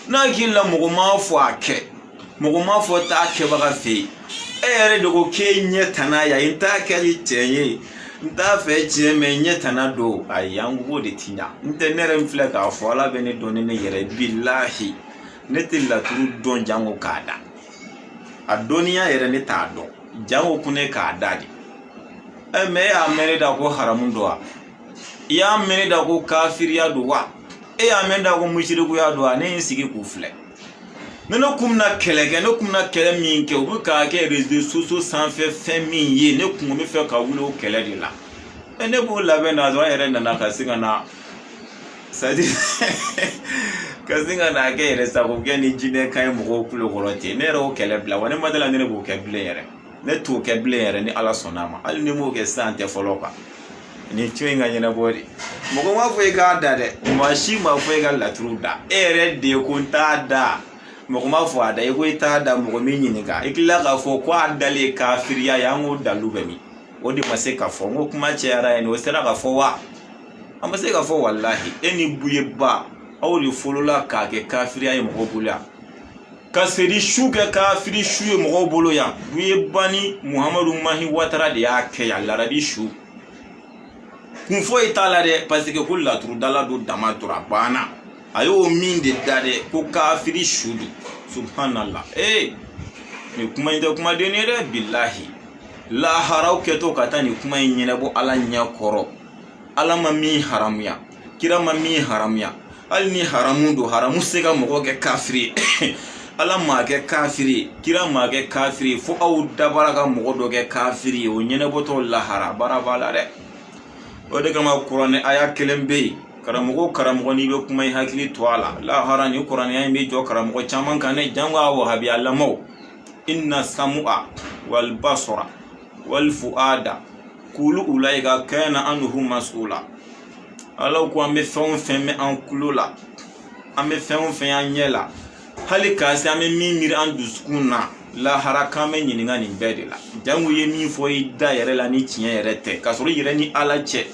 n'a k'i la mɔgɔ m'a fɔ a kɛ mɔgɔ m'a fɔ taa kɛbaga fɛ e yɛrɛ de ko k'e ɲɛ tanna ya n t'a kɛ ni tiɲɛ ye n t'a fɛ tiɲɛ mɛ ɲɛ tanna don ayi an ko de ti ɲa n tɛ ne yɛrɛ min filɛ k'a fɔ ala bɛ ne dɔn ni ne yɛrɛ bilahi ne tɛ laturu dɔn jango k'a da a dɔnniya yɛrɛ ne t'a dɔn jango ko ne k'a da de mɛ e y'a mɛn ne da ko haramu don wa i y'a mɛn ne da ko kafiriya don wa e y'a mɛn da ko musirikuya don wa ne ye n sigi k'u filɛ ne kun bɛna kɛlɛ kɛ ne kun bɛna kɛlɛ min kɛ u bɛ k'a kɛ réseaux sociaux sanfɛ fɛn min ye ne kun bɛ fɛ ka wuli o kɛlɛ de la ne b'o labɛn na dɔrɔn an yɛrɛ nana ka se ka na ka se ka na kɛ yɛrɛ sago kɛ ni jinɛ kan ye mɔgɔw kulo kɔrɔ ten ne yɛrɛ y'o kɛlɛ bila wa ne ma dala ne b'o kɛ bilen yɛrɛ ne t'o kɛ bilen yɛrɛ ni ala sɔnna ma hali ni m'o kɛ sisan tɛ fɔlɔ kan ni co in ka ɲɛnabɔ de mɔgɔ m'a fɔ i k'a da dɛ maa si m'a fɔ i ka laturu da e yɛrɛ de ko n t'a da mɔgɔ m'a fɔ a da i ko i t'a da mɔgɔ min ɲininka i tilala k'a fɔ ko a dalen kafiriya ye an k'o dalu bɛ min o de ma se ka fɔ n ko kuma cayara yen o sera ka fɔ wa a ma se ka fɔ walahi e ni buyeba aw de fɔlɔla k'a kɛ kafiriya ye mɔgɔw bolo yan ka seri su kɛ kafiri su ye mɔgɔw bolo yan buyeba ni muhamadu mahi watara de y'a kɛ yan larabi su kun foyi t'a la dɛ parce que ko laturu dala don dama tora banna a y'o min de da dɛ ko kafiri su don subhanallah ni kuma in tɛ kumaden ye dɛ bilahi laharaw kɛtɔ ka taa ni kuma in ɲɛnabɔ ala ɲɛ kɔrɔ ala ma min haramuya kira ma min haramuya hali ni haramu don haramu se ka mɔgɔ kɛ kafiri ala ma kɛ kafiri kira ma kɛ kafiri fo aw dabara ka mɔgɔ dɔ kɛ kafiri o ɲɛnabɔtɔ lahara baara b'a la dɛ o de kama kuranɛ aya kelen bɛ yen karamɔgɔ n'i bɛ kuma i hakili to a la lahara ni kuranɛya in bɛ jɔ karamɔgɔ caman kan ne jango a wahabiya lamɔw inna samu'a wal basara wal fuada kulu ulaika kana anhu mas'ula ala ko an bɛ fɛn o fɛn mɛn an kulo la an bɛ fɛn o fɛn an ɲɛ la hali k'a se an bɛ min miiri an dusukun na lahara kan bɛ ɲininka nin bɛɛ de la jango ye min fɔ i da yɛrɛ la ni tiɲɛ yɛrɛ tɛ k'a sɔrɔ i yɛrɛ ni ala cɛ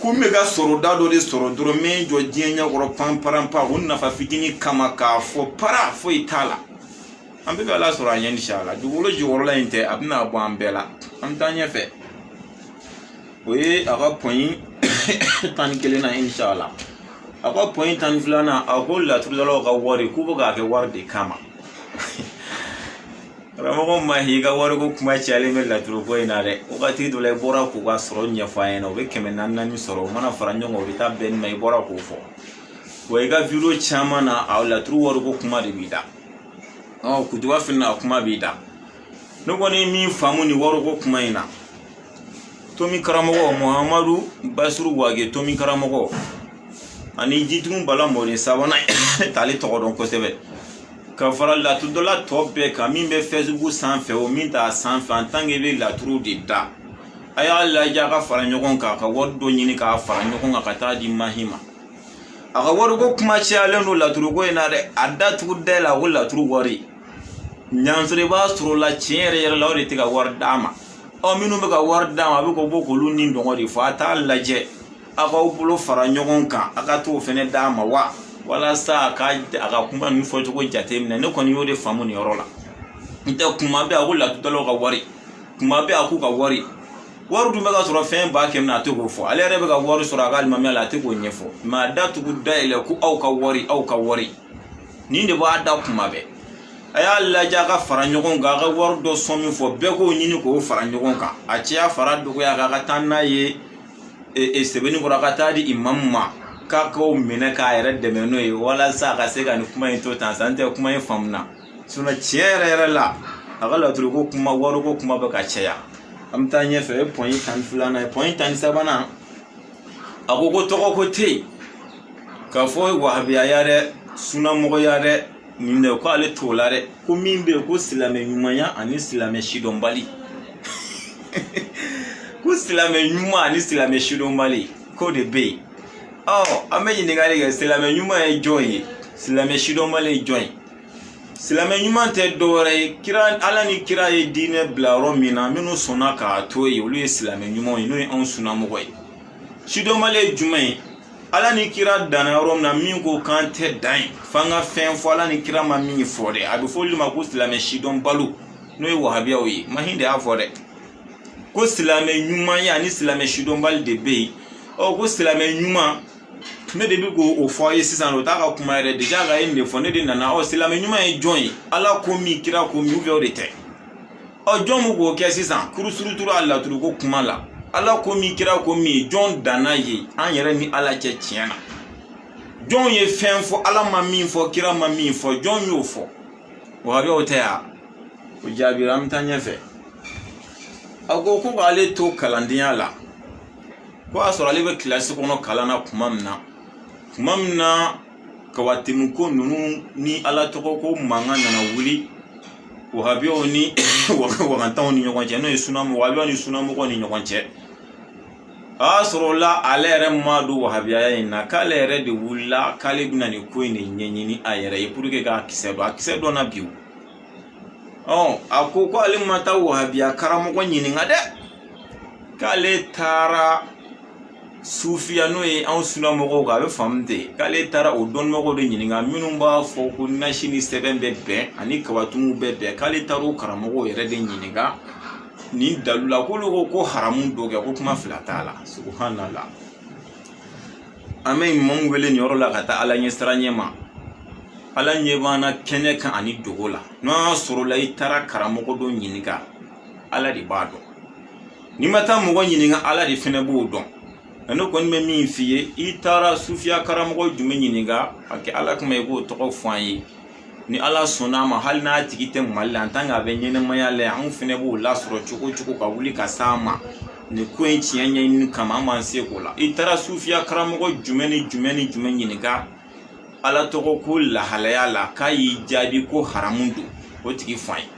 ko n bɛ ka sɔrɔ da dɔ de sɔrɔ dɔrɔn n bɛ jɔ diɲɛ ɲɛkɔrɔ panparanpa o nafa fitinin kama k'a fɔ para foyi t'a la an bɛɛ bɛ ala sɔrɔ a ɲɛ inshallah dugukolo jukɔrɔla in tɛ a bɛna bɔ an bɛɛ la an bɛ taa ɲɛfɛ o ye a ka point 11 na inshallah a ka point 12 a ko laturudalaw ka wari k'u bɛ k'a kɛ wari de kama Karamɔgɔ ma hi ka wariko kuma cayalen bɛ laturu ko in na dɛ wagati dɔ la i bɔra k'u ka sɔrɔ ɲɛfɔ an ɲɛna u bɛ 400 sɔrɔ u mana fara ɲɔgɔn kan u bɛ taa bɛn ma i bɔra k'o fɔ wa i ka video caman na a laturu wariko kuma de b'i da kutuba fana a kuma b'i da ne kɔni min faamu ni wariko kuma in na Tomi karamɔgɔ Muhamadu Basiru Wage Tomi karamɔgɔ ani jitugun Bala Mɔden sabanan t'ale tɔgɔ dɔn kosɛbɛ ka fara laturu dɔ la tɔ bɛɛ kan min bɛ Facebook sanfɛ o min t'a sanfɛ en tant que i bɛ laturu de da a y'a lajɛ a ka fara ɲɔgɔn kan ka wari dɔ ɲini k'a fara ɲɔgɔn kan ka taa di Mahi ma a ka wariko kuma cayalen don laturu ko in na dɛ a datugu da la ko laturu wari ɲansɔrɔ i b'a sɔrɔ la tiɲɛ yɛrɛ la o de tɛ ka wari d'a ma minnu bɛ ka wari d'a ma a bɛ ka bɔ k'olu ni dɔngɔ de fɔ a t'a lajɛ a k'aw bolo fara ɲɔgɔn kan a ka t'o fɛnɛ d'a ma wa walasa a ka kuma ninnu fɔcogo jateminɛ ne kɔni y'o de faamu nin yɔrɔ la n tɛ kuma bɛ a ko latudalaw ka wari kuma bɛ a k'u ka wari dun bɛ ka sɔrɔ fɛn ba kɛmɛ na a tɛ k'o fɔ ale yɛrɛ bɛ ka wari sɔrɔ a ka alimamiya la a tɛ k'o ɲɛfɔ mɛ a datugu dayɛlɛ ko aw ka wari nin de b'a da kuma bɛɛ a y'a lajɛ a ka fara ɲɔgɔn kan a ka wari dɔ sɔn min fɔ bɛɛ k'o ɲini k'o fara ɲɔgɔn kan a cɛya fara dɔgɔya a ka taa n'a ye sɛbɛnni kɔrɔ a ka taa di imamu ma k'a k'o minɛ k'a yɛrɛ dɛmɛ n'o ye walasa a ka se ka nin kuma in to tan san tɛ kuma in faamuna tiɲɛ yɛrɛ la a ka laturiko kuma wariko kuma bɛ ka caya an bɛ taa ɲɛfɛ o ye pɔn 12nan ye pɔn 13nan a ko tɔgɔ ko tɛ yen k'a fɔ wahabiyaya dɛ sunamɔgɔya dɛ nin dɛ ko ale t'o la dɛ ko min bɛ yen ko silamɛ ɲumanya ani silamɛ sidɔnbali ko silamɛ ɲuman ani silamɛ sidɔnbali k'o de bɛ yen an bɛ ɲininkali kɛ silamɛ ɲuman ye jɔn ye silamɛ sidɔnbali ye jɔn ye silamɛ ɲuman tɛ dɔwɛrɛ ye ala ni kira ye diinɛ bila yɔrɔ min na minnu sɔnna k'a to yen olu ye silamɛ ɲumanw ye n'o ye anw sunnamɔgɔ ye sidɔnbali ye jumɛn ye ala ni kira danna yɔrɔ min na min ko k'an tɛ dan ye f'an ka fɛn fɔ ala ni kira ma min fɔ dɛ a bɛ fɔ olu ma ko silamɛ sidɔnbaliw n'o ye wahabiyaw ye Mahi de y'a fɔ dɛ ko silamɛ ɲuman ye ani silamɛ sidɔnbali de bɛ yen ko silamɛ ɲuman ne de bɛ k'o fɔ ye sisan o t'a ka kuma yɛrɛ déjà ka ye nin de fɔ ne de nana silamɛ ɲuman ye jɔn ye ala ko min kira ko min o de tɛ jɔn mu k'o kɛ sisan kurusuruturu a laturu ko kuma la ala ko min kira ko min jɔn danna ye an yɛrɛ ni ala cɛ tiɲɛ na jɔn ye fɛn fɔ ala ma min fɔ kira ma min fɔ jɔn y'o fɔ wahabiyaw tɛ ya o jaabira an bɛ taa ɲɛfɛ a ko k'ale to kalandenya la ko a sɔrɔ ale bɛ kilasi kɔnɔ kalan na kuma min na kawatemu ko ninnu ni ala tɔgɔ ko mankan nana wuli wahabiyaw ni wagantanw ni ɲɔgɔn cɛ n'o ye wahabiyaw ni sunamɔgɔw ni ɲɔgɔn cɛ a y'a sɔrɔ la ale yɛrɛ ma don wahabiyaya in na k'ale yɛrɛ de wulila k'ale bɛna nin ko in de ɲɛɲini a yɛrɛ ye pour que k'a kisɛ dɔn a kisɛ dɔnna bi a ko ale ma taa wahabiya karamɔgɔ ɲininka dɛ k'ale taara sufiya n'o ye anw sunnamɔgɔw kan a bɛ faamu ten k'ale taara o dɔnnibagaw de ɲininka minnu b'a fɔ ko nasi ni sɛbɛn bɛ bɛn ani kabatumu bɛ bɛn k'ale taara o karamɔgɔw yɛrɛ de ɲininka nin dalu la k'olu ko haramu dɔ kɛ ko kuma fila t'a la subhanallah an bɛ imamu wele nin yɔrɔ la ka taa ala ɲɛ sira ɲɛ ma ala ɲɛ b'an na kɛnɛ kan ani dogo la n'o y'a sɔrɔ la i taara karamɔgɔ dɔ ɲininka ala de b'a dɔn n'i ma taa mɔgɔ ɲininka ala de fɛnɛ b'o dɔn ne kɔni bɛ min f'i ye i taara sufiya karamɔgɔ jumɛn ɲininka a kɛ ala kuma i k'o tɔgɔ fɔ an ye ni ala sɔnna a ma hali n'a tigi tɛ mali la en tant que a bɛ ɲɛnɛmaya la anw fɛnɛ b'o lasɔrɔ cogo cogo ka wuli ka s'a ma nin ko in tiɲɛ ɲɛɲini kama an b'an se k'o la i taara sufiya karamɔgɔ jumɛn ni jumɛn ɲininka ala tɔgɔ ko lahalaya la k'a y'i jaabi ko haramu don o tigi fɔ an ye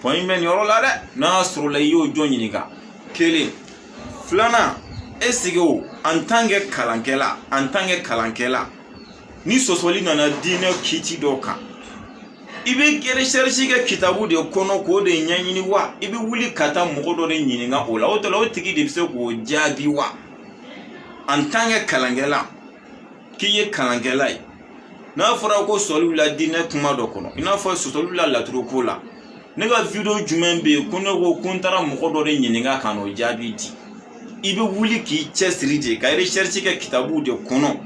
pɔn in bɛ nin yɔrɔ la dɛ n'a sɔrɔ la i y'o jɔn ɲininka kelen filanan esige o en tant que kalankɛla ni sɔsɔli nana diinɛ kiti dɔ kan i bɛ recherche kɛ kitabu de kɔnɔ k'o de ɲɛɲini wa i bɛ wuli ka taa mɔgɔ dɔ de ɲininka o la o tɔla o tigi de bɛ se k'o jaabi wa en tant que kalankɛla k'i ye kalankɛla ye n'a fɔra ko sɔsɔli la diinɛ kuma dɔ kɔnɔ i n'a fɔ sɔsɔli la laturu ko la ne ka video jumɛn bɛ yen ko ne ko n taara mɔgɔ dɔ de ɲininka ka n'o jaabi di i bɛ wuli k'i cɛsiri de ka recherche kɛ kitabu de kɔnɔ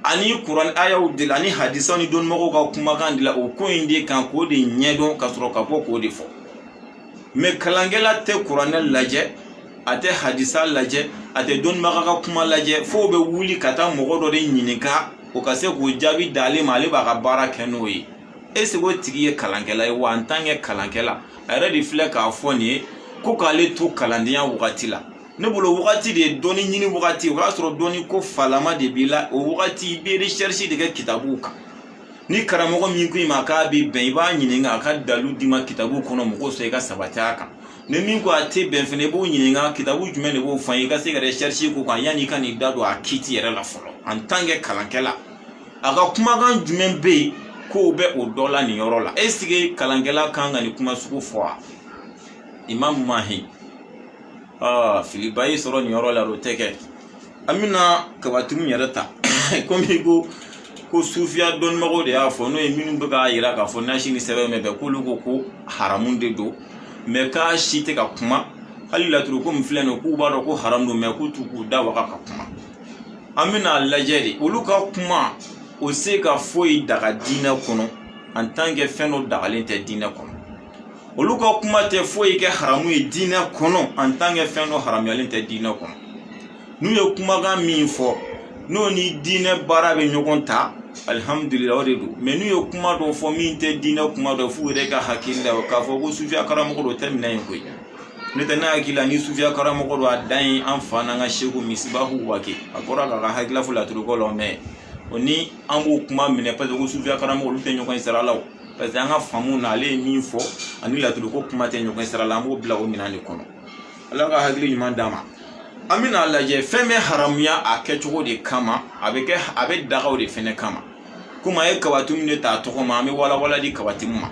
ani Quran ayaw de la ni hadisa ni don mago ka kumakan de la o ko indi kan ko de nyedon ka soro ka bɔ ko de fɔ mais kalangela te Quran lajɛ ate hadisa lajɛ ate don mago ka kuma lajɛ fo be wuli ka taa mɔgɔ dɔ de ɲininka o ka se k'o jaabi d'ale ma ale b'a ka baara kɛ n'o ye est-ce que o tigi ye kalankɛla ye wa en tant que kalankɛla a yɛrɛ de filɛ k'a fɔ nin ye ko k'ale to kalandenya wagati la ne bolo wagati de ye dɔnni ɲini wagati o y'a sɔrɔ dɔnni ko falama de b'i la o wagati i bɛ recherche de kɛ kitabuw kan ni karamɔgɔ min ko i ma k'a bɛ bɛn i b'a ɲininka a ka dalu d'i ma kitabuw kɔnɔ mɔgɔw sɔrɔ i ka sabati a kan ni min ko a tɛ bɛn fɛnɛ i b'o ɲininka kitabu jumɛn de b'o fɔ i ka se ka recherche k'o kan yanni i ka n'i da don a kiiti yɛrɛ la fɔlɔ en tant que kalankɛla a ka kumakan jumɛn bɛ yen k'o bɛ o dɔ la nin yɔrɔ la est ce que kalankɛla kan ka nin kuma sugu fɔ wa Imam Mahi filiba yi sɔrɔ nin yɔrɔ la o tɛ kɛ an bɛna kabatimu yɛrɛ ta komi ko sufiya dɔnnibagaw de y'a fɔ n'o ye minnu bɛ k'a yira k'a fɔ nasi ni sɛbɛn bɛ bɛn k'olu ko haramu de don mais k'a si tɛ ka kuma hali laturu ko min filɛ nin ye k'u b'a dɔn ko haramu don mais k'u t'u k'u da waga ka kuma an bɛna lajɛ de olu ka kuma o se ka foyi daga diinɛ kɔnɔ en tant que fɛn dɔ dagalen tɛ diinɛ kɔnɔ olu ka kuma tɛ foyi kɛ haramu ye diinɛ kɔnɔ en tant que fɛn dɔ haramuyalen tɛ diinɛ kɔnɔ n'u ye kumakan min fɔ n'o ni diinɛ baara bɛ ɲɔgɔn ta alhamdulillah o de don mais n'u ye kuma dɔ fɔ min tɛ diinɛ kuma dɔ f'u yɛrɛ ka hakili la k'a fɔ ko sufiya karamɔgɔ dɔ tɛ minɛ yen koyi ne tɛ ne hakili la ni sufiya karamɔgɔ dɔ a dan ye an fa n'an ka seko misibahu wake a bɔra k'a ka hakilila fɔ laturukɔ la mais o ni an b'o kuma minɛ parce que ko sufiya karamɔgɔ olu tɛ ɲɔgɔn sira la o parce que an ka faamu na ale ye min fɔ ani laturuko kuma tɛ ɲɔgɔn sira la an b'o bila o minɛn de kɔnɔ ala ka hakili ɲuman d'a ma an bɛna lajɛ fɛn bɛ haramuya a kɛcogo de kama a bɛ dagaw de fɛnɛ kama komi a ye kabatimu de ta tɔgɔ ma an bɛ walawala di kabatimu ma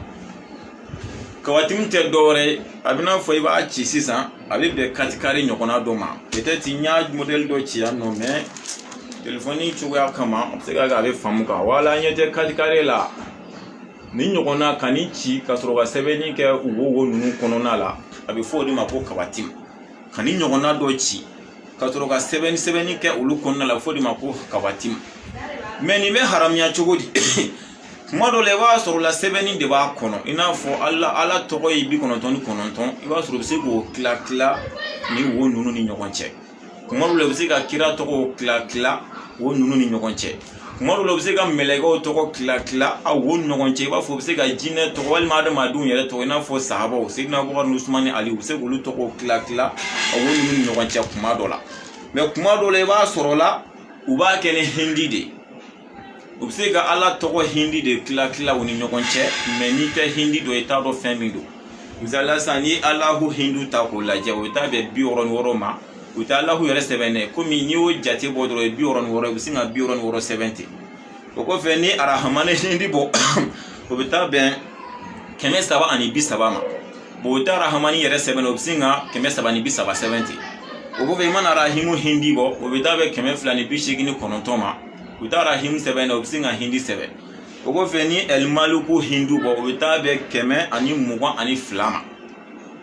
kabatimu tɛ dɔwɛrɛ ye a bɛna fɔ i b'a ci sisan a bɛ bɛn katikari ɲɔgɔnna dɔ ma peut-être n y'a modèle dɔ ci yan nɔ mais telefɔni cogoya kama a bɛ se ka kɛ a bɛ faamu kan wala an ɲɛ tɛ katikari la ni ɲɔgɔnna ka ni ci ka sɔrɔ ka sɛbɛnni kɛ wo ninnu kɔnɔna la a bɛ fɔ o de ma ko kabatimu ka ni ɲɔgɔnna dɔ ci ka sɔrɔ ka sɛbɛnni kɛ olu kɔnɔna la a bɛ fɔ o de ma ko kabatimu mais nin bɛ haramuya cogo di kuma dɔ la i b'a sɔrɔ la sɛbɛnni de b'a kɔnɔ i n'a fɔ ala tɔgɔ ye 99 i b'a sɔrɔ u bɛ se k'o tila ni wo ninnu ni ɲɔgɔn cɛ kuma dɔ la u bɛ se ka kira tɔgɔ tila wo ninnu ni ɲɔgɔn cɛ kuma dɔ la u bɛ se ka mɛlɛkɛw tɔgɔ tila a wo ni ɲɔgɔn cɛ i b'a fɔ u bɛ se ka jinɛ tɔgɔ walima adamadenw yɛrɛ tɔgɔ i n'a fɔ sahabaw Seydina Abubakar ni Usumani Ali u bɛ se k'olu tɔgɔ tila a wo ninnu ni ɲɔgɔn cɛ kuma dɔ la mais kuma dɔ la i b'a sɔrɔ la u b'a kɛ ni hindi de u bɛ se ka ala tɔgɔ hindi de tila u ni ɲɔgɔn cɛ mais n'i tɛ hindi dɔ i t'a dɔn fɛn min don misaliya sisan ni alahu hindu ta k'o lajɛ o t'a bɛn 66 ma u tɛ alahu yɛrɛ sɛbɛn dɛ komi n'i y'o jate bɔ dɔrɔn 66 u bɛ sin ka 66 sɛbɛn ten o kɔfɛ ni arahamani hindi bɔ o bɛ taa bɛn 330 ma bon o tɛ arahamani yɛrɛ sɛbɛn o bɛ sin ka 330 sɛbɛn ten o kɔfɛ i mana arahimu hindi bɔ o bɛ taa bɛn 289 ma u tɛ arahimu sɛbɛn dɛ o bɛ sin ka hindi sɛbɛn o kɔfɛ ni ɛlimaluku hindu bɔ o bɛ taa bɛn 122 ma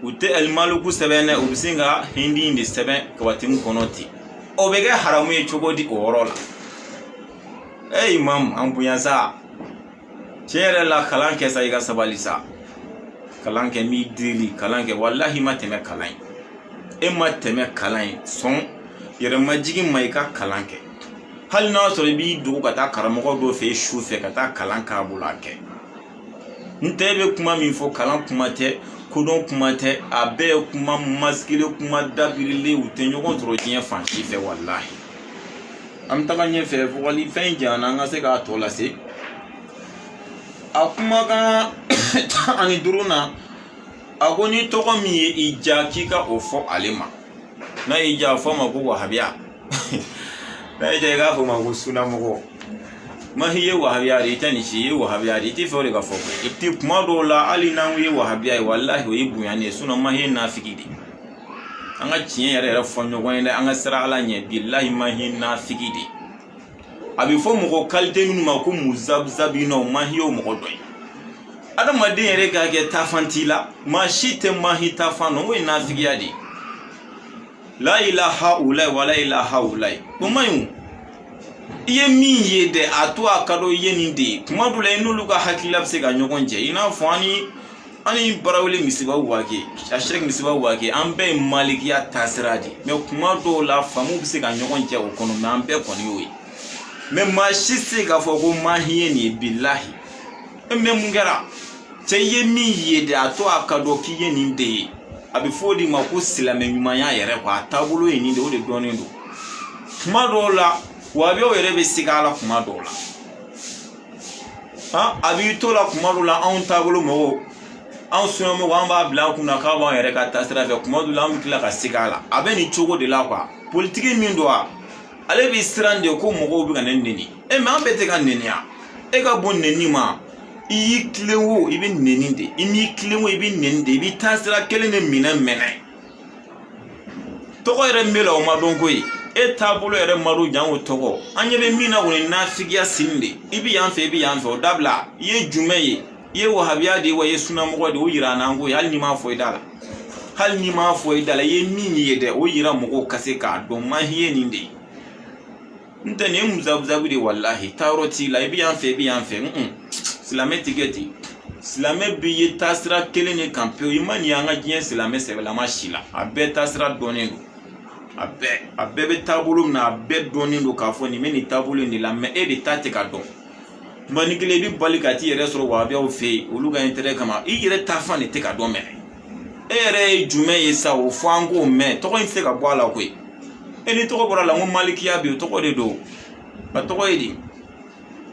u tɛ ɛlimaluku sɛbɛn dɛ o bɛ sin ka hindi in de sɛbɛn kabatimu kɔnɔ ten o bɛ kɛ haramu ye cogo di o yɔrɔ la imam an bonya sa tiɲɛ yɛrɛ la kalan kɛ sa i ka sabali sa kalan kɛ n'i dirili kalan kɛ walahi ma tɛmɛ kalan ye e ma tɛmɛ kalan ye sɔn yɛrɛmajigin ma i ka kalan kɛ hali n'a sɔrɔ i b'i dogo ka taa karamɔgɔ dɔ fɛ su fɛ ka taa kalan k'a bolo a kɛ n tɛ e bɛ kuma min fɔ kalan kuma tɛ kodɔn kuma tɛ a bɛɛ ye kuma masikile kuma dabirilen u tɛ ɲɔgɔn sɔrɔ diɲɛ fan si fɛ walahi an bɛ taga ɲɛfɛ fɔli fɛn janyana an ka se k'a tɔ lase a kumakan 15 na a ko ni tɔgɔ min ye i ja k'i ka o fɔ ale ma n'a y'i ja a fɔ ma ko wahabiya n'a y'i ja i k'a fɔ ma ko sunamɔgɔ mahi ye wahabiya de i tɛ nin si ye wahabiya de i tɛ fɛ o de ka fɔ i tɛ kuma dɔw la hali n'an ye wahabiya ye walahi o ye bonya ye mahi ye nafiki de an ka tiɲɛ yɛrɛ fɔ ɲɔgɔn ye dɛ an ka sira ala ɲɛ bilahi mahi nafiki de a bɛ fɔ mɔgɔ kalite minnu ma ko muzabzabinaw mahi ye o mɔgɔ dɔ ye adamaden yɛrɛ ka kɛ tafan t'i la maa si tɛ mahi tafan dɔn o ye nafigiya de la ilaha ulai wala ilaha ulai o man ɲi iye min ye de a to a ka dɔ ye nin de ye kuma dɔ la i n'olu ka hakilila bɛ se ka ɲɔgɔn cɛ i n'a fɔ ani barawele misibaw b'a kɛ a sɛk misibaw b'a kɛ an bɛɛ ye malikiya taasira de mais kuma dɔw la faamu bɛ se ka ɲɔgɔn cɛ o kɔnɔ mais an bɛɛ kɔni y'o ye mais maa si se k'a fɔ ko mahi ye nin ye bilahi mais mun kɛra cɛ ye min ye de a to a ka dɔ k'i ye nin de ye a bɛ fɔ o de ma ko silamɛ ɲumanya yɛrɛ quoi a taabolo ye nin de o de dɔnnen don kuma dɔw la wahabiyaw yɛrɛ bɛ sigi a la kuma dɔw la a b'i to la kuma dɔw la anw taabolo mɔgɔw anw sunnamɔgɔw an b'a bila an kunna k'a b'an yɛrɛ ka taasira fɛ kuma dɔw la an bɛ tila ka sigi a la a bɛ nin cogo de la quoi politiki min don a ale bɛ siran de ko mɔgɔw bɛ ka ne neni mais an bɛɛ tɛ ka neniya e ka bɔ neni ma i y'i tilen o i bɛ neni de i m'i tilen o i bɛ neni de i bɛ taasira kelen de minɛ tɔgɔ yɛrɛ min la o ma dɔn koyi e taabolo yɛrɛ ma dɔn jan o tɔgɔ an ɲɛ bɛ min na kɔni nafigiya sini de i bɛ yan fɛ i bɛ yan fɛ o dabila i ye jumɛn ye i ye wahabiya de ye wa i ye sunnamɔgɔ de ye o yira an na ko ye hali n'i m'a fɔ i da la hali n'i m'a fɔ i da la i ye min ye dɛ o yira mɔgɔw ka se k'a dɔn mahi ye nin de ye n tɛ nin ye musabuzabu de walahi taayɔrɔ t'i la i bɛ yan fɛ i bɛ yan fɛ silamɛ tɛ kɛ ten silamɛ bɛ ye taasira kelen de kan pewu i ma nin y'an ka diɲɛ silamɛ sɛbɛlama si la a bɛɛ taasira dɔnnen don a bɛɛ bɛ taabolo min na a bɛɛ dɔnnen don k'a fɔ nin bɛ nin taabolo in de la mais e de ta tɛ ka dɔn tuma ni kelen i bɛ bali ka t'i yɛrɛ sɔrɔ wahabiyaw fɛ yen olu ka intérêt kama i yɛrɛ ta fan de tɛ ka dɔn mɛnɛ e yɛrɛ ye jumɛn ye sa o fɔ an k'o mɛn tɔgɔ in tɛ se ka bɔ a la koyi e ni tɔgɔ bɔra la n ko malikiya bɛ yen o tɔgɔ de don a tɔgɔ ye di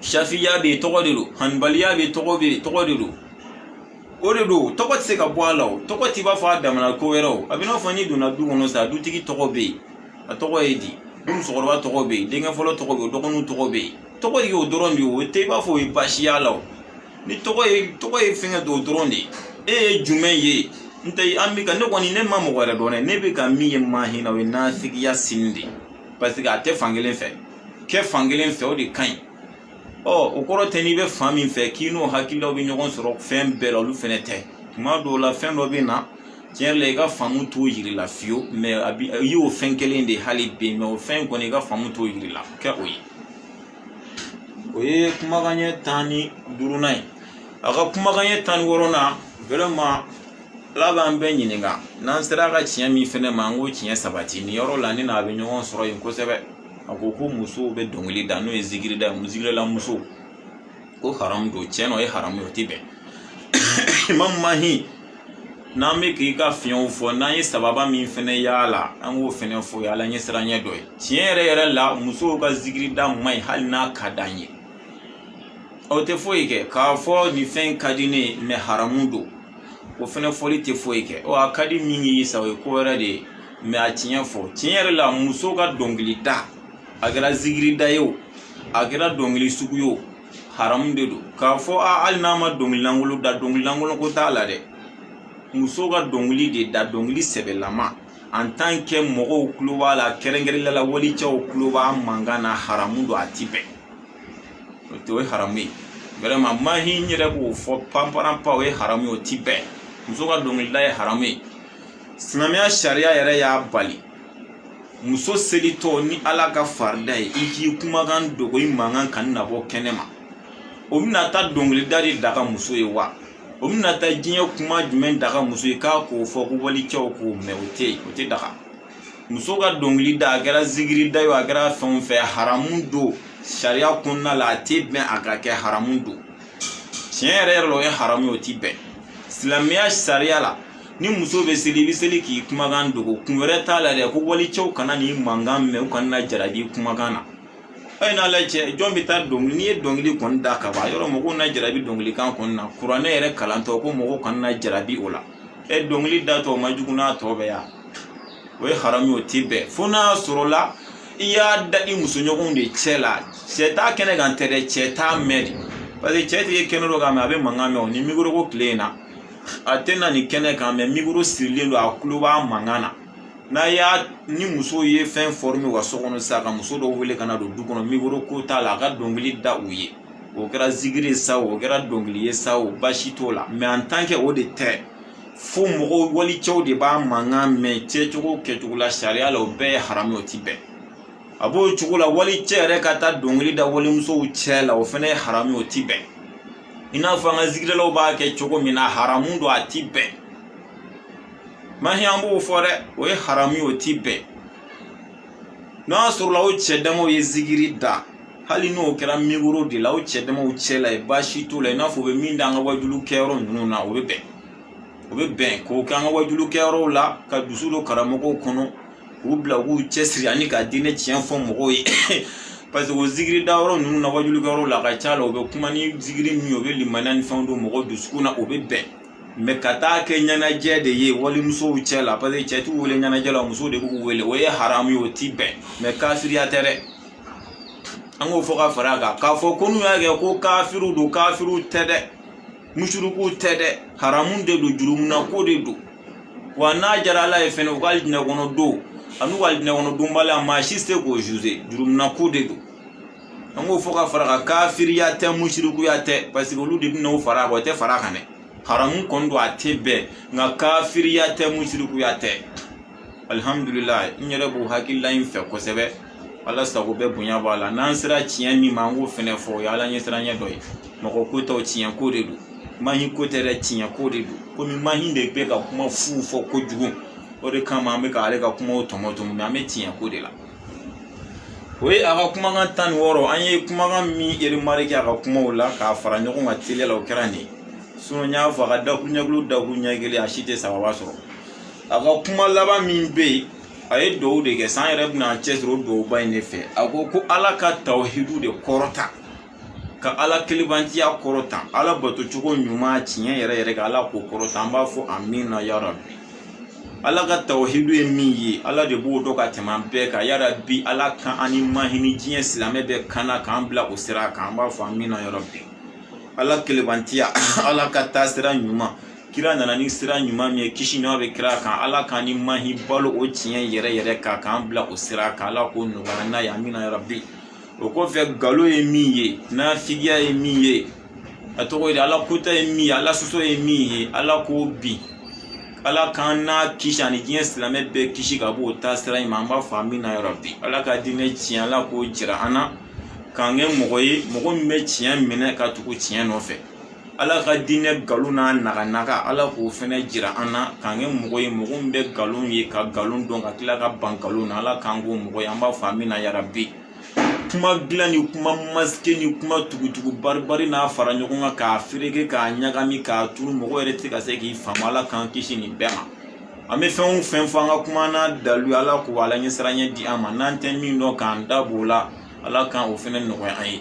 shafiya bɛ yen tɔgɔ de don hanbaliya bɛ yen tɔgɔ de don o de don tɔgɔ tɛ se ka bɔ a la o tɔgɔ t'i b'a fɔ a damana ko wɛrɛ o a bɛ n'a fɔ n'i donna du kɔnɔ sa dutigi tɔgɔ bɛ yen a tɔgɔ ye di musokɔrɔba tɔgɔ bɛ yen denkɛ fɔlɔ tɔgɔ bɛ yen dɔgɔninw tɔgɔ bɛ yen tɔgɔ de ye o dɔrɔn de ye o tɛ i b'a fɔ o ye baasiya la o ni tɔgɔ ye fɛngɛ don o dɔrɔn de ye e ye jumɛn ye n tɛ an bɛ ka ne kɔni ne ma mɔgɔ wɛrɛ dɔn dɛ ne bɛ ka min ye mahina o ye nafigiya sini de parce que a tɛ fan kelen fɛ kɛ fan kelen fɛ o de ka ɲi o kɔrɔ tɛ n'i bɛ fan min fɛ k'i n'o hakililaw bɛ ɲɔgɔn sɔrɔ fɛn bɛɛ la olu fɛnɛ tɛ tuma dɔw la fɛn dɔ bɛ na tiɲɛ yɛrɛ la i ka faamu t'o yiri la fiyewu mais i y'o fɛn kelen de hali bi mais o fɛn kɔni i ka faamu t'o yiri la kɛ o ye kumakan ɲɛ 15nan ye a ka kumakan ɲɛ 16nan vraiment ala b'an bɛɛ ɲininka n'an sera ka tiɲɛ min fɛnɛ ma an k'o tiɲɛ sabati nin yɔrɔ la ni n'a bɛ ɲɔgɔn sɔrɔ yen kosɛbɛ a ko musow bɛ dɔnkili da n'o ye zikirida ye zikirila musow ko haramu don tiɲɛ na o ye haramu ye o tɛ bɛn imam mahi n'an bɛ k'i ka fiɲɛw fɔ n'an ye sababa min fɛnɛ y'a la an k'o fɛnɛ fɔ o ye ala ɲɛsiranya dɔ ye tiɲɛ yɛrɛ la musow ka zikirida man ɲi hali n'a ka d'an ye o tɛ foyi kɛ k'a fɔ nin fɛn ka di ne ye mais haramu don o fɛnɛ fɔli tɛ foyi kɛ a ka di min ye sa o ye ko wɛrɛ de ye mais a tiɲɛ fɔ tiɲɛ yɛrɛ la muso ka dɔnkili da a kɛra zikirida ye o a kɛra dɔnkili sugu ye o haramu de don k'a fɔ hali n'a ma dɔnkili lankolon da dɔnkili lankolon ko t'a la dɛ muso ka dɔnkili de da dɔnkili sɛbɛlama en tant que mɔgɔw tulo b'a la kɛrɛnkɛrɛnnenya la walicɛw tulo b'a mankan na haramu don a ti bɛn o ye haramu ye vraiment mahi n yɛrɛ b'o fɔ panparanpa o ye haramu ye o ti bɛn muso ka dɔnkilida ye haramu ye silamɛya sariya yɛrɛ y'a bali muso selitɔ ni ala ka farida ye i k'i kumakan dogo i mankan ka nabɔ kɛnɛ ma o bɛna taa dɔnkilida de daga muso ye wa o bɛna taa diɲɛ kuma jumɛn daga muso ye k'a k'o fɔ ko walicɛw k'o mɛn o tɛ daga muso ka dɔnkili da a kɛra zikirida ye a kɛra fɛn o fɛn haramu don sariya kɔnɔna la a tɛ bɛn a ka kɛ haramu don tiɲɛ yɛrɛ la o ye haramu ye o tɛ bɛn silamɛya sariya la ni muso bɛ seli i bɛ seli k'i kumakan dogo kun wɛrɛ t'a la dɛ ko walicɛw kana nin mankan mɛn u kana na jarabi kumakan na ayi n'ala cɛ jɔn bɛ taa dɔnkili n'i ye dɔnkili kɔni da ka ban yɔrɔ mɔgɔw na jarabi dɔnkilikan kɔni na kuranɛ yɛrɛ kalantɔ ko mɔgɔw kana na jarabi o la dɔnkili datɔ o ma jugu n'a tɔ bɛɛ ya o ye haramu ye o tɛ bɛn fo n'a sɔrɔ la i y'a da i musoɲɔgɔnw de cɛ la cɛ t'a kɛnɛ kan tɛ dɛ cɛ t'a mɛn de parce que cɛ tɛ kɛnɛ dɔ kan mɛ a bɛ mankan mɛn o ni mikoro ko tile in na a tɛ na nin kɛnɛ kan mɛ mikoro sirilen don a tulo b'a mankan na n'a y'a ni muso ye fɛn former u ka so kɔnɔ sisan ka muso dɔw wele ka na don du kɔnɔ mikoro ko t'a la a ka dɔnkili da u ye o kɛra zikiri ye sa o kɛra dɔnkili ye sa o baasi t'o la mais en tant que o de tɛ fo mɔgɔw walicɛw de b'a mankan mɛn cɛcogo kɛcogo la sariya la o bɛɛ ye haramu ye o ti bɛn abo chukula wali chere kata dongri da wali muso uchela o fene harami o tibe ina fanga zikira lo ba ke choko mina haramundo a tibe mahi ambo fore o harami o tibe na sur la o chedamo ye zigiri da hali no kera miguro de la o chedamo uchela e bashi to la na fo be minda nga wajulu kero nuna o be ben ko kanga wajulu kero la ka dusulo karamoko kono ubla wu chesri ani ka dine chien fo mo yi parce que zigiri dawro nunu na wajulu garo la ka chala obe kuma ni zigiri mi obe limanani fondo mo duskuna obe be me kata ke nyana jede ye wali muso uchela parce que chetu wole nyana jela muso de ku wele we haramu yo tibe me kafiri atere ango foka faraga ka fo konu yage ko kafiru do kafiru tede mushruku tede haramun de do jurumna ko de do wana jara la e fene gal dina gono do anu wal dina wono dumbala ma shiste ko juze jurumna ko de do ango foka faraga kafiri ya te mushriku ya te parce que lu de no faraga o te faraga ne haramun kondo atebe nga kafiri ya te mushriku ya te alhamdulillah nyere bu hakilla infe ko sebe ala sago be bunya bala nan sira ciyen mi mango fene fo ya ala nyesra nya doy mako ko to ciyen ko de do mahi ko tere ciyen ko de do ko mi mahi de be ka kuma fu fo ko jugu o de kama me ka ale ka kuma otomoto mi ame ciyen ko de la we aga kuma kan tan woro anye kuma kan mi eri mari ka kuma wala ka fara nyoko ma tele la o kerani suno nya fa ga da kunya glu da kunya gele ashite sababa so aga kuma laba min be ay do de ke san reb na chesro do bay ne fe ago ko ala ka tawhidu de korota ka ala kilibanti ya korota ala bato chugo nyuma chinya yere ka ala ko korota mba fo amina ya rabbi ala ka tawhidu e miyi ala de bo do ka temampe ka ya rabbi ala kan ani mahini jinya islame be kana kan bla usira kan mba fo amina ya rabbi ala kilibanti ya ala ka tasira nyuma kira nana ni sira nyuma mi kishi no be kira kan ala kan ni mahi balo o tiyen yere ka kan bla o sira kan ala ko no na ya amina ya rabbi o ko fe galo e miye na figia e miye atoko ide ala kuta e miye ala suso e miye ala ko bi ala kan na kisha ni jin islame be kishi ka bo ta sira imamba fa amina ya rabbi ala ka dine tiyen ala ko jira ana kan nge mogo me tiyen mine ka tuku tiyen no fe ala ka dine galuna naga ala ko fene jira ana kange mugoy mugum be galun ye ka galun don ka tila ka ban galun ala kango mugoy amba famina ya rabbi kuma glani kuma maske ni kuma tugutugu barbari na fara nyokunga ka firege ka nyagami ka turu mugoy rete ka se ki famala kan kishi ni bema ame fen fanga kuma na dalu ala ko wala nyesranye di ama nante min do kan dabola ala kan o fene no ay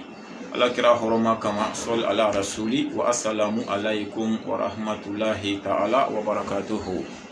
ala kira horoma kama sol ala rasuli wa assalamu alaikum wa rahmatullahi ta'ala wa barakatuhu.